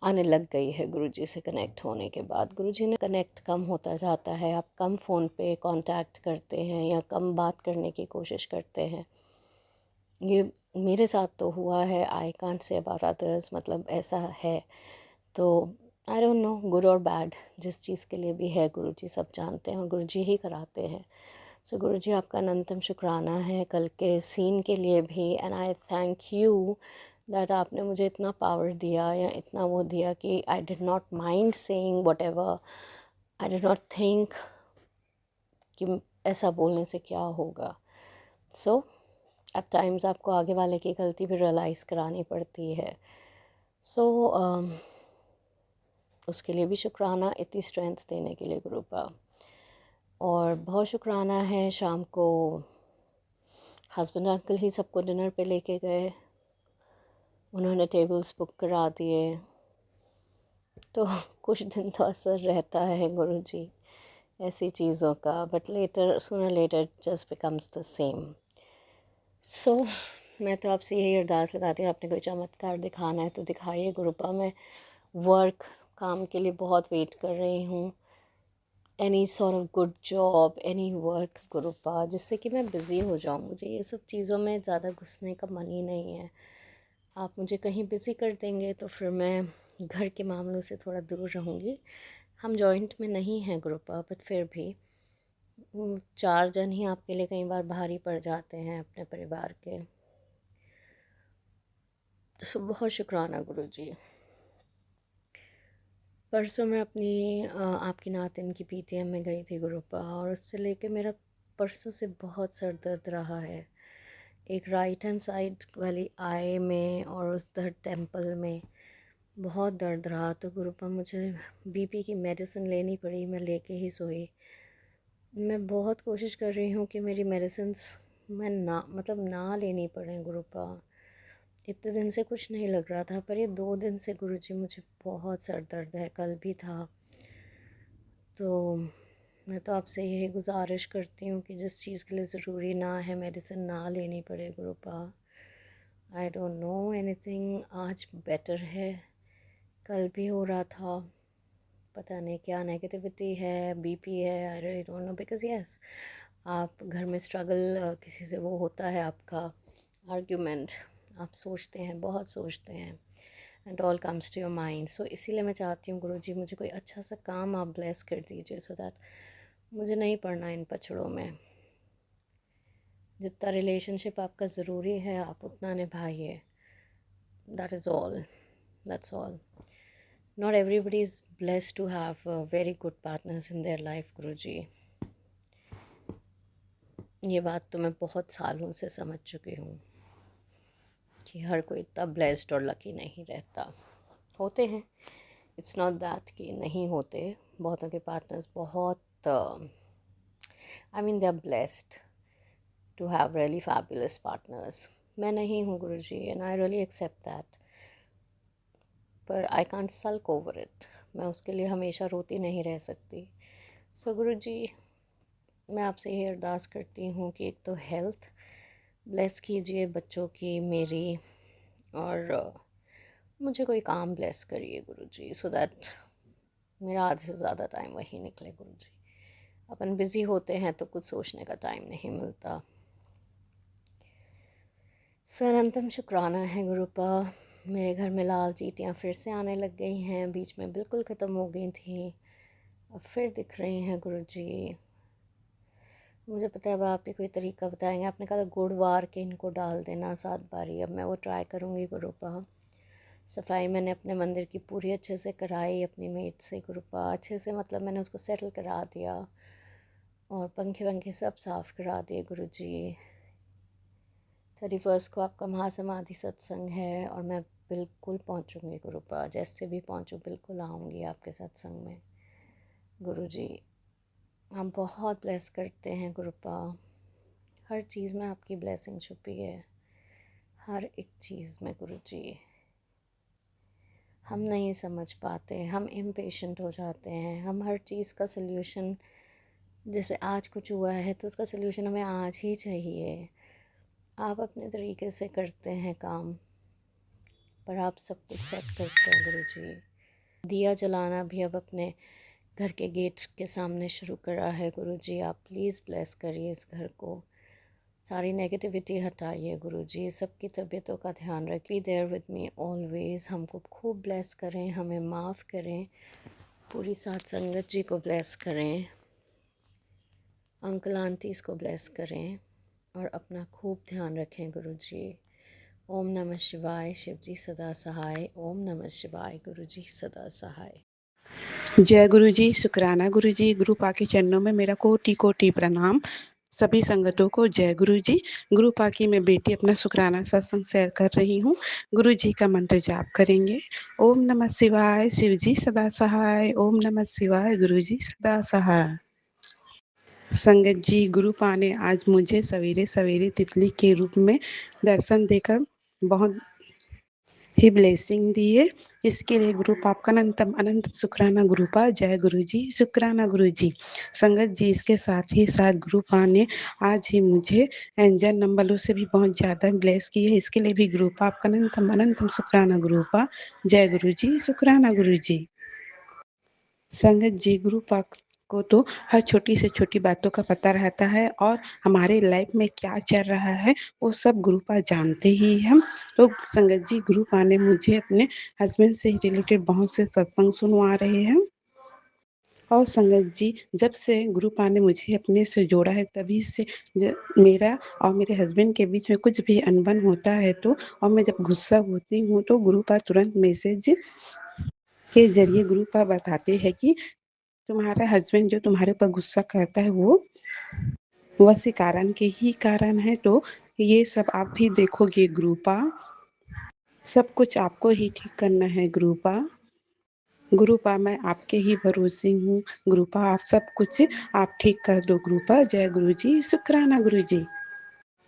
आने लग गई है गुरुजी से कनेक्ट होने के बाद। गुरुजी ने कनेक्ट कम होता जाता है, आप कम फ़ोन पे कांटेक्ट करते हैं या कम बात करने की कोशिश करते हैं। ये मेरे साथ तो हुआ है, I can't say about others, मतलब ऐसा है। तो आई डोंट नो गुड और बैड, जिस चीज़ के लिए भी है गुरुजी सब जानते हैं और गुरुजी ही कराते हैं। सो गुरुजी आपका अनंतम शुक्राना है कल के सीन के लिए भी, and I thank you that आपने मुझे इतना पावर दिया या इतना वो दिया कि I did not mind saying what ever, I did not think कि ऐसा बोलने से क्या होगा। सो एट टाइम्स आपको आगे वाले की गलती भी रियलाइज़ करानी पड़ती है। सो उसके लिए भी शुक्राना, इतनी स्ट्रेंथ देने के लिए गुरुपा। और बहुत शुक्राना है शाम को हस्बैंड अंकल ही सबको डिनर पे लेके गए, उन्होंने टेबल्स बुक करा दिए, तो कुछ दिन तो असर रहता है गुरुजी ऐसी चीज़ों का, but later sooner later just becomes the same. So मैं तो आपसे यही अरदास लगाती हूँ, आपने कोई चमत्कार दिखाना है तो दिखाइए गुरुपा। मैं वर्क काम के लिए बहुत वेट कर रही हूँ, any sort of good job, any work Gurupa, जिससे कि मैं बिज़ी हो जाऊँ। मुझे ये सब चीज़ों में ज़्यादा घुसने का मन ही नहीं है। आप मुझे कहीं बिज़ी कर देंगे तो फिर मैं घर के मामलों से थोड़ा दूर रहूँगी। हम जॉइंट में नहीं हैं गुरुपा, बट फिर भी 4 जन ही आपके लिए कई बार भारी पड़ जाते हैं अपने परिवार के। तो बहुत शुक्राना गुरुजी। परसों मैं अपनी आपकी नातिन की पीटीएम में गई थी गुरुपा, और उससे लेके मेरा परसों से बहुत सर दर्द रहा है, एक राइट हैंड साइड वाली आई में और उस दर्द टेम्पल में बहुत दर्द रहा। तो गुरुपा मुझे बीपी की मेडिसिन लेनी पड़ी, मैं लेके ही सोई। मैं बहुत कोशिश कर रही हूँ कि मेरी मेडिसिन्स मैं ना लेनी पड़े गुरुपा। इतने दिन से कुछ नहीं लग रहा था, पर ये 2 दिन से गुरुजी मुझे बहुत सर दर्द है, कल भी था। तो मैं तो आपसे यही गुजारिश करती हूँ कि जिस चीज़ के लिए ज़रूरी ना है मेडिसिन ना लेनी पड़े गुरुपा। आई डोंट नो एनीथिंग, आज बेटर है, कल भी हो रहा था, पता नहीं क्या नेगेटिविटी है, बीपी है, I really don't know. Because yes, आप घर में स्ट्रगल किसी से वो होता है आपका आर्ग्यूमेंट, आप सोचते हैं, बहुत सोचते हैं, and all comes to your mind. So इसीलिए मैं चाहती हूँ गुरुजी मुझे कोई अच्छा सा काम आप ब्लेस कर दीजिए, सो दैट मुझे नहीं पड़ना इन पछड़ों में। जितना रिलेशनशिप आपका ज़रूरी है आप उतना निभाइए, that is all, that's all. Not everybody is blessed to have very good partners in their life, Guruji. ये बात तो मैं बहुत सालों से समझ चुकी हूँ कि हर कोई इतना ब्लेस्ड और लकी नहीं रहता। होते हैं, इट्स नॉट दैट कि नहीं होते। बहुतों के पार्टनर्स बहुत I mean they are blessed to have really fabulous partners. मैं नहीं हूँ Guruji, and I really accept that, पर I can't sulk over it. मैं उसके लिए हमेशा रोती नहीं रह सकती। सो गुरुजी, मैं आपसे ये अरदास करती हूँ कि एक तो हेल्थ ब्लेस कीजिए बच्चों की, मेरी, और मुझे कोई काम ब्लेस करिए गुरुजी, सो दैट मेरा आधे से ज़्यादा टाइम वही निकले गुरुजी। अपन बिज़ी होते हैं तो कुछ सोचने का टाइम नहीं मिलता। अनंतम शुक्राना है गुरुपा। मेरे घर में लाल चींटियाँ फिर से आने लग गई हैं, बीच में बिल्कुल ख़त्म हो गई थी, अब फिर दिख रही हैं गुरुजी। मुझे पता है अब आप ही कोई तरीका बताएंगे। आपने कहा था गुड़ वार के इनको डाल देना 7 बारी, अब मैं वो ट्राई करूँगी गुरुपा। सफाई मैंने अपने मंदिर की पूरी अच्छे से कराई अपनी मेट से गुरुपा, अच्छे से, मतलब मैंने उसको सेटल करा दिया और पंखे वंखे सब साफ़ करा दिए गुरुजी। 31 को आपका महासमाधि सत्संग है और मैं बिल्कुल पहुंचूंगी गुरुपा, जैसे भी पहुंचूं बिल्कुल आऊंगी आपके सत्संग में गुरुजी। आप बहुत ब्लेस करते हैं गुरुपा, हर चीज़ में आपकी ब्लेसिंग छुपी है, हर एक चीज़ में गुरुजी। हम नहीं समझ पाते, हम इम्पेशेंट हो जाते हैं, हम हर चीज़ का सल्यूशन, जैसे आज कुछ हुआ है तो उसका सल्यूशन हमें आज ही चाहिए। आप अपने तरीके से करते हैं काम, पर आप सब कुछ सेट करते हैं गुरुजी। दिया जलाना भी अब अपने घर के गेट के सामने शुरू करा है गुरुजी। आप प्लीज़ ब्लेस करिए इस घर को, सारी नेगेटिविटी हटाइए गुरुजी, सबकी तबीयतों का ध्यान रखिए। देयर विद मी ऑलवेज़, हमको खूब ब्लेस करें, हमें माफ़ करें, पूरी साथ संगत जी को ब्लेस करें, अंकल आंटीज़ को ब्लेस करें और अपना खूब ध्यान रखें गुरुजी। ओम नमः शिवाय, शिवजी सदा सहाय। ओम नमः शिवाय, गुरुजी सदा सहाय। जय गुरु जी, शुक्राना गुरु जी। गुरु पा के चरणों में मेरा कोटि कोटि प्रणाम। सभी संगतों को जय गुरु जी। गुरु पा की मैं बेटी अपना शुक्राना सत्संग शेयर कर रही हूँ। गुरु जी का मंत्र जाप करेंगे। ओम नमः शिवाय, शिव जी सदा सहाय। ओम नमः शिवाय, गुरु जी सदा सहाय। संगत जी, गुरु पा ने आज मुझे सवेरे सवेरे तितली के रूप में दर्शन देकर बहुत ही ब्लेसिंग दी है। इसके लिए गुरु पाप का अनंतम अनंत शुक्राना गुरु पा। जय गुरु जी, शुक्राना गुरु जी। संगत जी, इसके साथ ही साथ गुरु पा ने आज ही मुझे एंजल नंबरों से भी बहुत ज़्यादा ब्लेस की है। इसके लिए भी गुरु पाप का अनंतम अनंतम शुक्राना गुरु पा। जय गुरु जी, शुक्राना गुरु जी। संगत जी, गुरु पाक को तो हर छोटी से छोटी बातों का पता रहता है और हमारे लाइफ में क्या चल रहा है वो सब गुरु पा जानते ही हैं। तो संगत जी, गुरु पा ने मुझे अपने हस्बैंड से रिलेटेड बहुत से सत्संग सुनवा रहे हैं। और संगत जी, जब से गुरु पा ने मुझे अपने से जोड़ा है तभी से मेरा और मेरे हस्बैंड के बीच में कुछ भी अनबन होता है तो, और मैं जब गुस्सा होती हूँ तो गुरु पा तुरंत मैसेज के जरिए गुरु पा बताते हैं कि तुम्हारा हस्बैंड जो तुम्हारे ऊपर गुस्सा करता है वो उसी कारण के ही कारण है। तो ये सब आप भी देखोगे गुरुपा, सब कुछ आपको ही ठीक करना है गुरुपा। गुरुपा, मैं आपके ही भरोसे हूँ गुरुपा, आप सब कुछ आप ठीक कर दो गुरुपा। जय गुरु जी, शुक्राना गुरु जी।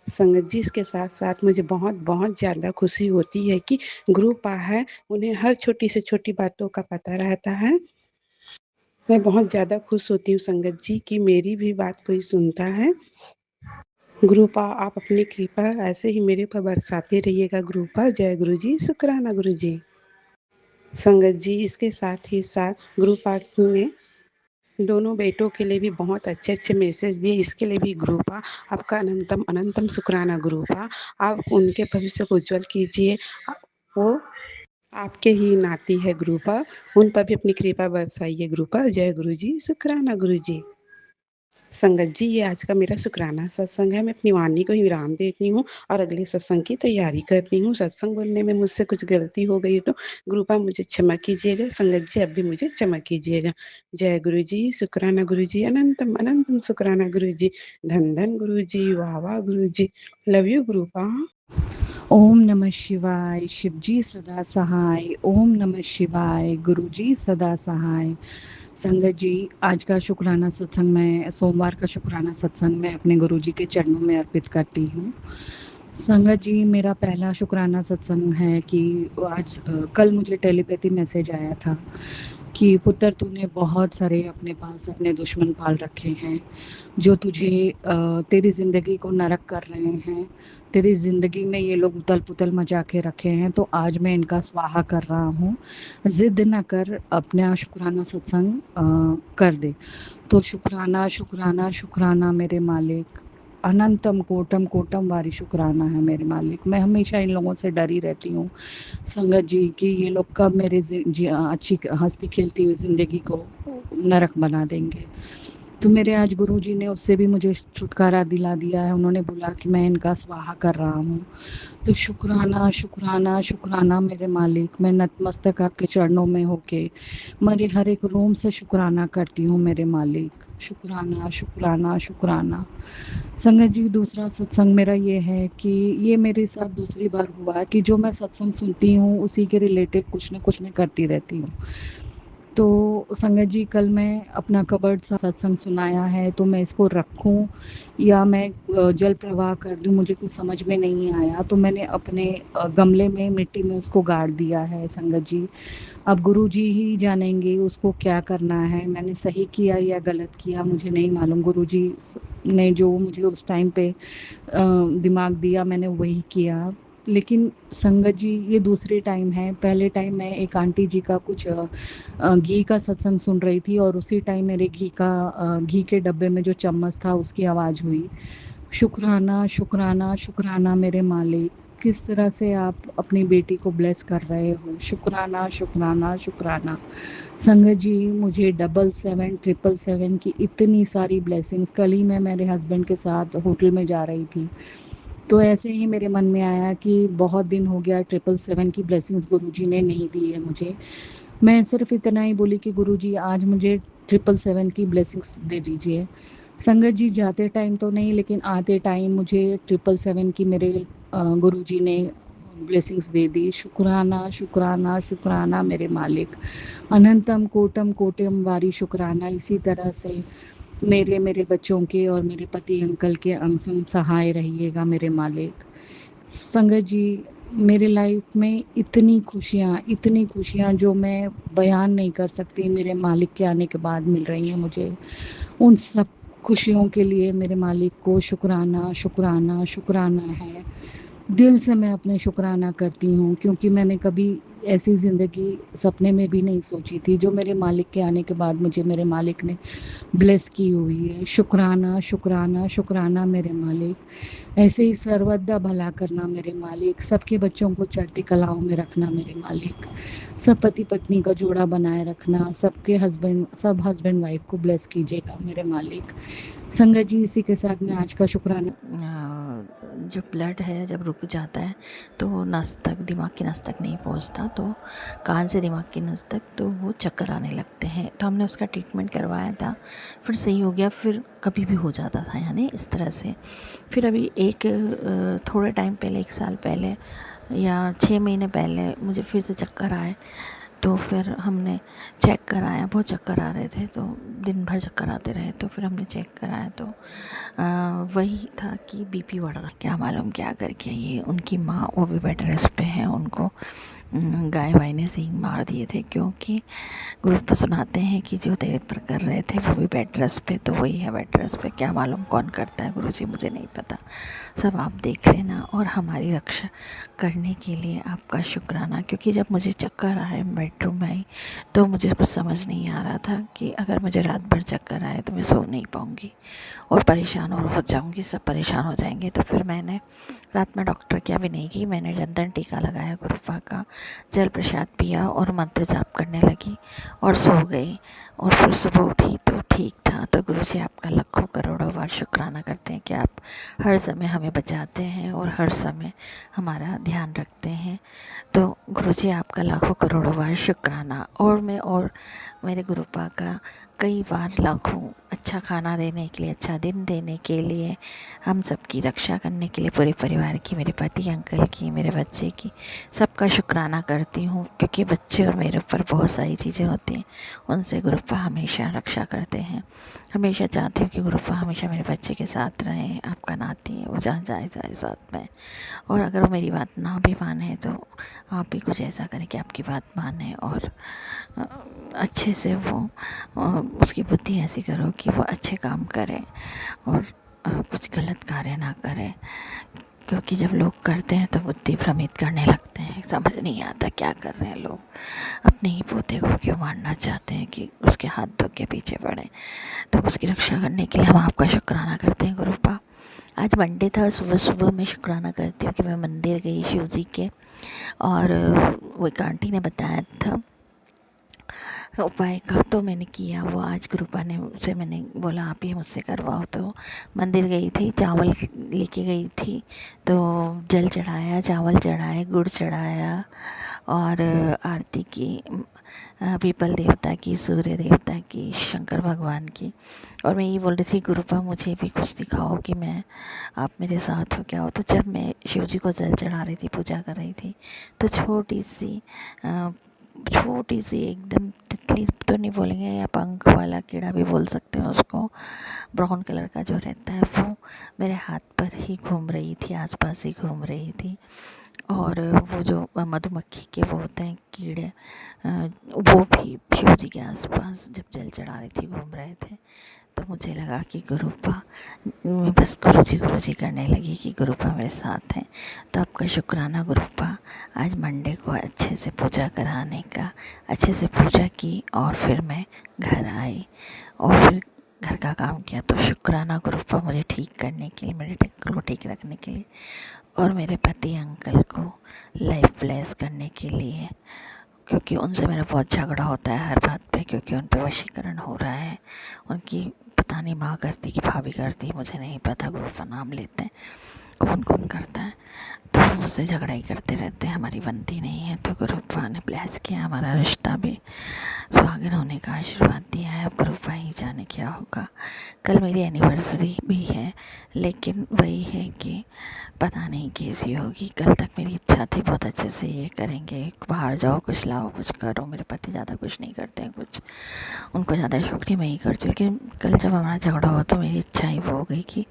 संगत जी, इसके साथ साथ मुझे बहुत बहुत ज़्यादा खुशी होती है कि गुरुपा है, उन्हें हर छोटी से छोटी बातों का पता रहता है। मैं बहुत ज़्यादा खुश होती हूँ संगत जी कि मेरी भी बात कोई सुनता है। गुरुपा, आप अपनी कृपा ऐसे ही मेरे पर बरसाते रहिएगा गुरुपा। जय गुरु जी, शुक्राना गुरु जी। संगत जी, इसके साथ ही साथ गुरुपा ने दोनों बेटों के लिए भी बहुत अच्छे अच्छे मैसेज दिए। इसके लिए भी गुरुपा आपका अनंतम अनंतम शुक्राना गुरुपा। आप उनके भविष्य को उज्जवल कीजिए, वो आपके ही नाती है गुरुपा, उन पर भी अपनी कृपा बरसाइए गुरुपा। जय गुरु जी, शुक्राना गुरु जी। संगत जी, ये आज का मेरा शुक्राना सत्संग है। मैं अपनी वाणी को ही विराम देती हूँ और अगले सत्संग की तैयारी करती हूँ। सत्संग बोलने में मुझसे कुछ गलती हो गई तो गुरुपा मुझे क्षमा कीजिएगा। संगत जी अब भी मुझे क्षमा कीजिएगा। जय गुरु जी, शुक्राना गुरु जी, अनंतम अनंतम शुक्राना गुरु जी, धन धन गुरु जी, वाह वाह गुरु जी, लव यू गुरुपा। ओम नमः शिवाय। शिवजी सदा सहाय। ओम नमः शिवाय। गुरुजी सदा सहाय। संगत जी, आज का शुक्राना सत्संग मैं सोमवार का शुक्राना सत्संग मैं अपने गुरुजी के चरणों में अर्पित करती हूँ। संगत जी, मेरा पहला शुक्राना सत्संग है कि कल मुझे टेलीपैथी मैसेज आया था कि पुत्र तूने बहुत सारे अपने पास अपने दुश्मन पाल रखे हैं जो तुझे तेरी ज़िंदगी को नरक कर रहे हैं। तेरी ज़िंदगी में ये लोग उथल पुथल मचा के रखे हैं, तो आज मैं इनका स्वाहा कर रहा हूँ। ज़िद न कर, अपना शुक्राना सत्संग कर दे। तो शुक्राना शुक्राना शुक्राना मेरे मालिक, अनंतम कोटम कोटम वारी शुक्राना है मेरे मालिक। मैं हमेशा इन लोगों से डरी रहती हूँ संगत जी कि ये लोग कब मेरे अच्छी हंसती खेलती हुई ज़िंदगी को नरक बना देंगे। तो मेरे आज गुरुजी ने उससे भी मुझे छुटकारा दिला दिया है। उन्होंने बोला कि मैं इनका स्वाहा कर रहा हूँ। तो शुक्राना शुक्राना शुक्राना मेरे मालिक। मैं नतमस्तक आपके चरणों में होके मेरे हर एक रोम से शुक्राना करती हूँ मेरे मालिक। शुक्राना शुक्राना शुक्राना। संगत जी, दूसरा सत्संग मेरा ये है कि ये मेरे साथ दूसरी बार हुआ कि जो मैं सत्संग सुनती हूँ उसी के रिलेटेड कुछ न कुछ मैं करती रहती हूँ। तो संगत जी, कल मैं अपना कबर्ड सा सत्संग सुनाया है, तो मैं इसको रखूं या मैं जल प्रवाह कर दूं, मुझे कुछ समझ में नहीं आया। तो मैंने अपने गमले में मिट्टी में उसको गाड़ दिया है संगत जी। अब गुरुजी ही जानेंगे उसको क्या करना है। मैंने सही किया या गलत किया मुझे नहीं मालूम। गुरुजी ने जो मुझे उस टाइम पे दिमाग दिया मैंने वही किया। लेकिन संगत जी, ये दूसरी टाइम है। पहले टाइम मैं एक आंटी जी का कुछ घी का सत्संग सुन रही थी और उसी टाइम मेरे घी के डब्बे में जो चम्मच था उसकी आवाज़ हुई। शुक्राना शुक्राना शुक्राना मेरे मालिक, किस तरह से आप अपनी बेटी को ब्लेस कर रहे हो। शुक्राना शुक्राना शुक्राना। संगत जी, मुझे 7777 की इतनी सारी ब्लेसिंग्स। कल ही मैं मेरे हस्बैंड के साथ होटल में जा रही थी, तो ऐसे ही मेरे मन में आया कि बहुत दिन हो गया 777 की ब्लेसिंग्स गुरुजी ने नहीं दी है मुझे। मैं सिर्फ इतना ही बोली कि गुरुजी आज मुझे 777 की ब्लेसिंग्स दे दीजिए। संगत जी, जाते टाइम तो नहीं लेकिन आते टाइम मुझे 777 की मेरे गुरुजी ने ब्लेसिंग्स दे दी। शुक्राना शुक्राना शुक्राना मेरे मालिक। अनंतम कोटम कोटम वारी शुक्राना। इसी तरह से मेरे बच्चों के और मेरे पति अंकल के अंग संग सहाय रहिएगा मेरे मालिक। संगत जी, मेरे लाइफ में इतनी खुशियाँ जो मैं बयान नहीं कर सकती, मेरे मालिक के आने के बाद मिल रही हैं मुझे। उन सब खुशियों के लिए मेरे मालिक को शुक्राना शुक्राना शुक्राना है। दिल से मैं अपने शुक्राना करती हूँ, क्योंकि मैंने कभी ऐसी ज़िंदगी सपने में भी नहीं सोची थी जो मेरे मालिक के आने के बाद मुझे मेरे मालिक ने ब्लेस की हुई है। शुक्राना शुक्राना शुक्राना मेरे मालिक। ऐसे ही सर्वदा भला करना मेरे मालिक। सबके बच्चों को चढ़ती कलाओं में रखना मेरे मालिक। सब पति पत्नी का जोड़ा बनाए रखना। सब हस्बैंड वाइफ को ब्लेस कीजिएगा मेरे मालिक। संगत जी, इसी के साथ मैं आज का शुक्राना। जो ब्लड है जब रुक जाता है तो नस तक, दिमाग की नस तक नहीं पहुंचता, तो कान से दिमाग की नस तक, तो वो चक्कर आने लगते हैं। तो हमने उसका ट्रीटमेंट करवाया था, फिर सही हो गया, फिर कभी भी हो जाता था, यानी इस तरह से। फिर अभी थोड़े टाइम पहले, 1 साल पहले या 6 महीने पहले मुझे फिर से चक्कर आए। तो फिर हमने चेक कराया, बहुत चक्कर आ रहे थे, तो दिन भर चक्कर आते रहे। तो फिर हमने चेक कराया तो वही था कि बीपी बढ़ रहा। क्या मालूम क्या करके ये उनकी माँ, वो भी बेड रेस्ट पे है, उनको गाय वाय ने सींग मार दिए थे, क्योंकि ग्रुप पर सुनाते हैं कि जो देर पर कर रहे थे वो भी बेड रेस्ट पे, तो वही है बेड रेस्ट पे। क्या मालूम कौन करता है गुरुजी, मुझे नहीं पता। सब आप देख लेना और हमारी रक्षा करने के लिए आपका शुक्राना, क्योंकि जब मुझे चक्कर आए बेड बेडरूम में आई तो मुझे कुछ समझ नहीं आ रहा था कि अगर मुझे रात भर चक्कर आए तो मैं सो नहीं पाऊँगी और परेशान और हो जाऊँगी, सब परेशान हो जाएंगे। तो फिर मैंने रात में डॉक्टर की भी नहीं की, मैंने चंदन टीका लगाया, गुरुपा का जल प्रसाद पिया और मंत्र जाप करने लगी और सो गई। और फिर सुबह उठी तो ठीक था। तो गुरुजी आपका लाखों करोड़ों बार शुक्राना करते हैं कि आप हर समय हमें बचाते हैं और हर समय हमारा ध्यान रखते हैं। तो गुरुजी आपका लाखों करोड़ों बार शुक्राना। और मैं और मेरे गुरुपा का कई बार लाखों अच्छा खाना देने के लिए, अच्छा दिन देने के लिए, हम सबकी रक्षा करने के लिए, पूरे परिवार की, मेरे पति अंकल की, मेरे बच्चे की, सबका शुक्राना करती हूँ। क्योंकि बच्चे और मेरे ऊपर बहुत सारी चीज़ें होती हैं, उनसे गुरुपा हमेशा रक्षा करते हैं। हमेशा चाहती हूँ कि गुरुपा हमेशा मेरे बच्चे के साथ रहें। आपका नाती है, वो जहाँ जाए जाए साथ में। और अगर वो मेरी बात ना भी माने तो आप भी कुछ ऐसा करें कि आपकी बात माने और अच्छे से वो उसकी बुद्धि ऐसी करो कि वो अच्छे काम करे और कुछ गलत कार्य ना करे। क्योंकि जब लोग करते हैं तो बुद्धि भ्रमित करने लगते हैं, समझ नहीं आता क्या कर रहे हैं लोग। अपने ही पोते को क्यों मारना चाहते हैं कि उसके हाथ धो के पीछे पड़े। तो उसकी रक्षा करने के लिए हम आपका शुक्राना करते हैं गुरुपा। आज मंडे था, सुबह सुबह मैं शुक्राना करती हूँ कि मैं मंदिर गई शिव जी के, और वो एक आंटी ने बताया था उपाय का, तो मैंने किया वो। आज गुरुपा ने से मैंने बोला आप ही मुझसे करवाओ। तो मंदिर गई थी, चावल लेके गई थी, तो जल चढ़ाया, चावल चढ़ाए, गुड़ चढ़ाया और आरती की पीपल देवता की, सूर्य देवता की, शंकर भगवान की। और मैं ये बोल रही थी गुरुपा मुझे भी कुछ दिखाओ कि मैं आप मेरे साथ हो क्या हो। तो जब मैं शिव जी को जल चढ़ा रही थी, पूजा कर रही थी, तो छोटी सी एकदम तितली तो नहीं बोलेंगे, या पंख वाला कीड़ा भी बोल सकते हैं उसको, ब्राउन कलर का जो रहता है, वो मेरे हाथ पर ही घूम रही थी, आसपास ही घूम रही थी। और वो जो मधुमक्खी के वो होते हैं कीड़े, वो भी शिव जी के आसपास जब जल चढ़ा रही थी घूम रहे थे। तो मुझे लगा कि गुरुपा, मैं बस गुरुजी करने लगी कि गुरुपा मेरे साथ हैं। तो आपका शुक्राना गुरुपा। आज मंडे को अच्छे से पूजा कराने का, अच्छे से पूजा की और फिर मैं घर आई और फिर घर का काम किया। तो शुक्राना गुरुपा मुझे ठीक करने के लिए, मेरे टेक्ल को ठीक रखने के लिए, और मेरे पति अंकल को लाइफ ब्लेस करने के लिए। क्योंकि उनसे मेरा बहुत झगड़ा होता है हर बात पे, क्योंकि उन पे वशीकरण हो रहा है। उनकी पता नहीं माँ करती कि भाभी करती, मुझे नहीं पता, गुरुपा नाम लेते हैं, कौन कौन करता है। तो मुझसे झगड़ा ही करते रहते हैं, हमारी बनती नहीं है। तो गुरुपा ने ब्लेस किया, हमारा रिश्ता भी सुहागन होने का आशीर्वाद दिया है। अब गुरुपा ही जाने क्या होगा। कल मेरी एनिवर्सरी भी है, लेकिन वही है कि पता नहीं कैसी होगी। कल तक मेरी इच्छा थी बहुत अच्छे से ये करेंगे, बाहर जाओ, कुछ लाओ, कुछ करो। मेरे पति ज़्यादा कुछ नहीं करते हैं, कुछ उनको ज़्यादा शौक नहीं, मैं ही करती हूँ। लेकिन कल जब हमारा झगड़ा हुआ तो मेरी इच्छा ही वो हो गई कि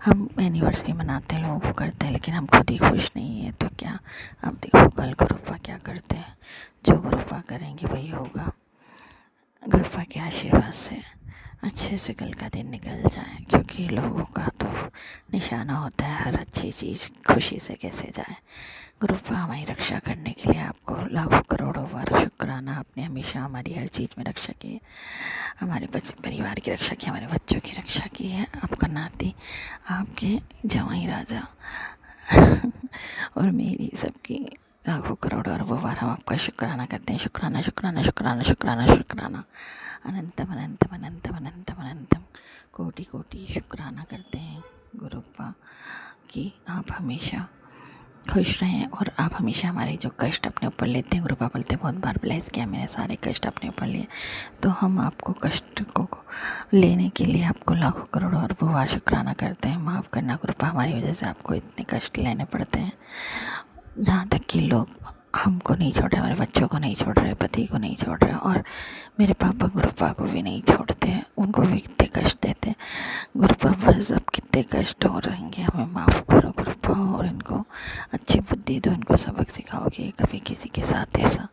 हम एनिवर्सरी मनाते हैं, लोगों को करते हैं, लेकिन हम खुद ही खुश नहीं है। तो क्या, अब देखो कल गुरुपा क्या करते हैं, जो गुरुपा करेंगे वही होगा। गुरुपा के आशीर्वाद से अच्छे से कल का दिन निकल जाए, क्योंकि लोगों का तो निशाना होता है हर अच्छी चीज़ खुशी से कैसे जाए। गुरुपा हमारी रक्षा करने के लिए आपको लाखों करोड़ों बार शुक्राना। आपने हमेशा हमारी हर चीज़ में रक्षा की है, हमारे परिवार की रक्षा की, हमारे बच्चों की रक्षा की है। आपका नाती, आपके जवाई राजा और मेरी सबकी लाखों करोड़ों अरबों बार हम आपका शुक्राना करते हैं। शुक्राना शुक्राना शुक्राना शुक्राना शुक्राना। अनंतम अनंतम अनंतम अनंतम अनंतम कोटि कोटि शुक्राना करते हैं गुरुपा कि आप हमेशा खुश रहें और आप हमेशा हमारे जो कष्ट अपने ऊपर लेते हैं। गुरुपा बोलते बहुत बार ब्लेस किया, मैंने सारे कष्ट अपने ऊपर लिए, तो हम आपको कष्ट को लेने के लिए आपको लाखों करोड़ों अरबों बार शुक्राना करते हैं। माफ़ करना गुरुपा, हमारी वजह से आपको इतने कष्ट लेने पड़ते हैं। यहाँ तक कि लोग हमको नहीं छोड़ रहे, हमारे बच्चों को नहीं छोड़ रहे, पति को नहीं छोड़ रहे, और मेरे पापा गुरुपा को भी नहीं छोड़ते, उनको भी इतने कष्ट देते। गुरुपा बस अब कितने कष्ट हो रहेंगे, हमें माफ़ करो गुरुपा, और इनको अच्छी बुद्धि दो, इनको सबक सिखाओ कि कभी किसी के साथ ऐसा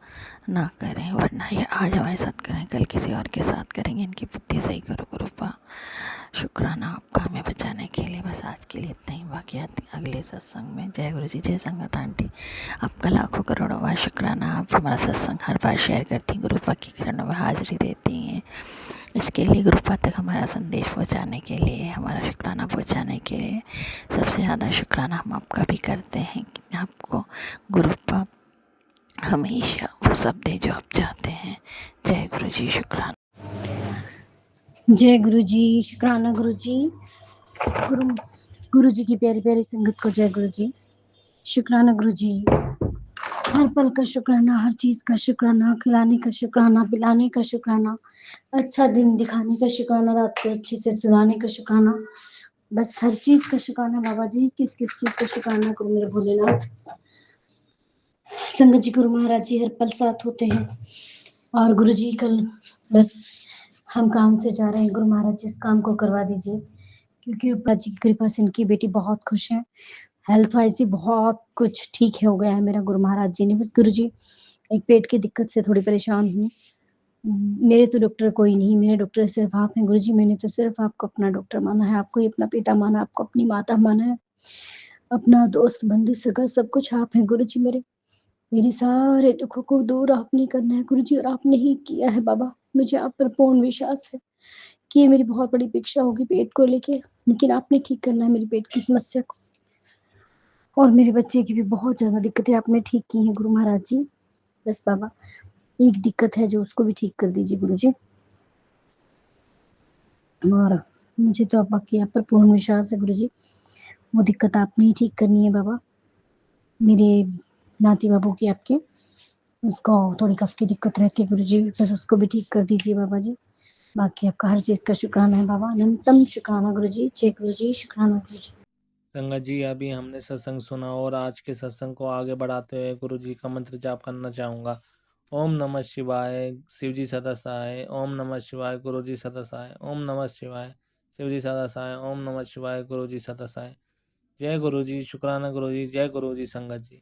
ना करें, वरना ये आज हमारे साथ करें कल किसी और के साथ करेंगे। इनकी बुद्धि सही करो गुरुपा। शुक्राना आपका हमें बचाने के लिए। बस आज के लिए इतना ही, बाकी अगले सत्संग में। जय गुरु जी, जय संगत आंटी, आपका लाखों करोड़ों बार शुक्राना। आप हमारा सत्संग हर बार शेयर करती हैं, गुरुपा के चरणों में हाजिरी देती हैं। इसके लिए गुरुपा तक हमारा संदेश पहुंचाने के लिए, हमारा शुक्राना पहुंचाने के लिए सबसे ज़्यादा शुक्राना हम आपका भी करते हैं कि आपको गुरुपा हमेशा वो सब दे जो आप चाहते हैं। जय गुरु जी, शुक्राना। जय गुरु जी, शुक्राना गुरु जी। गुरु जी की प्यारी प्यारी संगत को जय गुरु जी, शुक्राना गुरु जी। हर पल का शुक्राना, हर चीज़ का शुक्राना, खिलाने का शुक्राना, पिलाने का शुक्राना, अच्छा दिन दिखाने का शुक्राना, रात को अच्छे से सुलाने का शुक्राना, बस हर चीज़ का शुक्राना बाबा जी। किस किस चीज़ का शुक्राना करूँ मेरे भोलेनाथ। संगत जी, गुरु महाराज जी हर पल साथ होते हैं। और गुरु जी कल बस हम काम से जा रहे हैं, गुरु महाराज जी इस काम को करवा दीजिए, क्योंकि ऊपर जी की कृपा से इनकी बेटी बहुत खुश है। हेल्थ वाइज भी बहुत कुछ ठीक हो गया है मेरा गुरु महाराज जी ने। बस गुरु जी एक पेट की दिक्कत से थोड़ी परेशान हूँ। मेरे तो डॉक्टर कोई नहीं, मेरे डॉक्टर सिर्फ आप हैं गुरु जी। मैंने तो सिर्फ आपको अपना डॉक्टर माना है, आपको ही अपना पिता माना, आपको अपनी माता माना है, अपना दोस्त बंधु सगा सब कुछ आप हैं गुरु जी। मेरे सारे दुखों को दूर आपने करना है गुरु जी, और आपने ही किया है बाबा। मुझे आप पर पूर्ण विश्वास है कि ये मेरी बहुत बड़ी भिक्षा होगी पेट को लेके, लेकिन आपने ठीक करना है मेरी पेट की समस्या को। और मेरे बच्चे की भी बहुत ज़्यादा दिक्कतें आपने ठीक की हैं गुरु महाराज जी। बस बाबा एक दिक्कत है जो उसको भी ठीक कर दीजिए गुरु जी। और मुझे तो अब बाकी आप पर पूर्ण विश्वास है गुरु जी, वो दिक्कत आपने ही ठीक करनी है बाबा। मेरे नाती बाबू की आपके, उसको थोड़ी कफ की दिक्कत रहती है गुरु जी, बस उसको भी ठीक कर दीजिए बाबा जी। बाकी आपका हर चीज़ का शुक्राना है बाबा, अनंतम शुक्राना गुरु जी। जय गुरु जी, शुक्राना गुरु जी। संगत जी, अभी हमने सत्संग सुना और आज के सत्संग को आगे बढ़ाते हुए गुरु जी का मंत्र जाप करना चाहूँगा। ओम नमः शिवाय, शिव जी सदा सहाय। ओम नमः शिवाय, गुरु जी सदा सहाय। ओम नमः शिवाय, शिव जी सदा सहाय। ओम नमः शिवाय, गुरु जी सदा सहाय। जय गुरु जी, शुक्राना गुरु जी, जय गुरु जी संगत जी।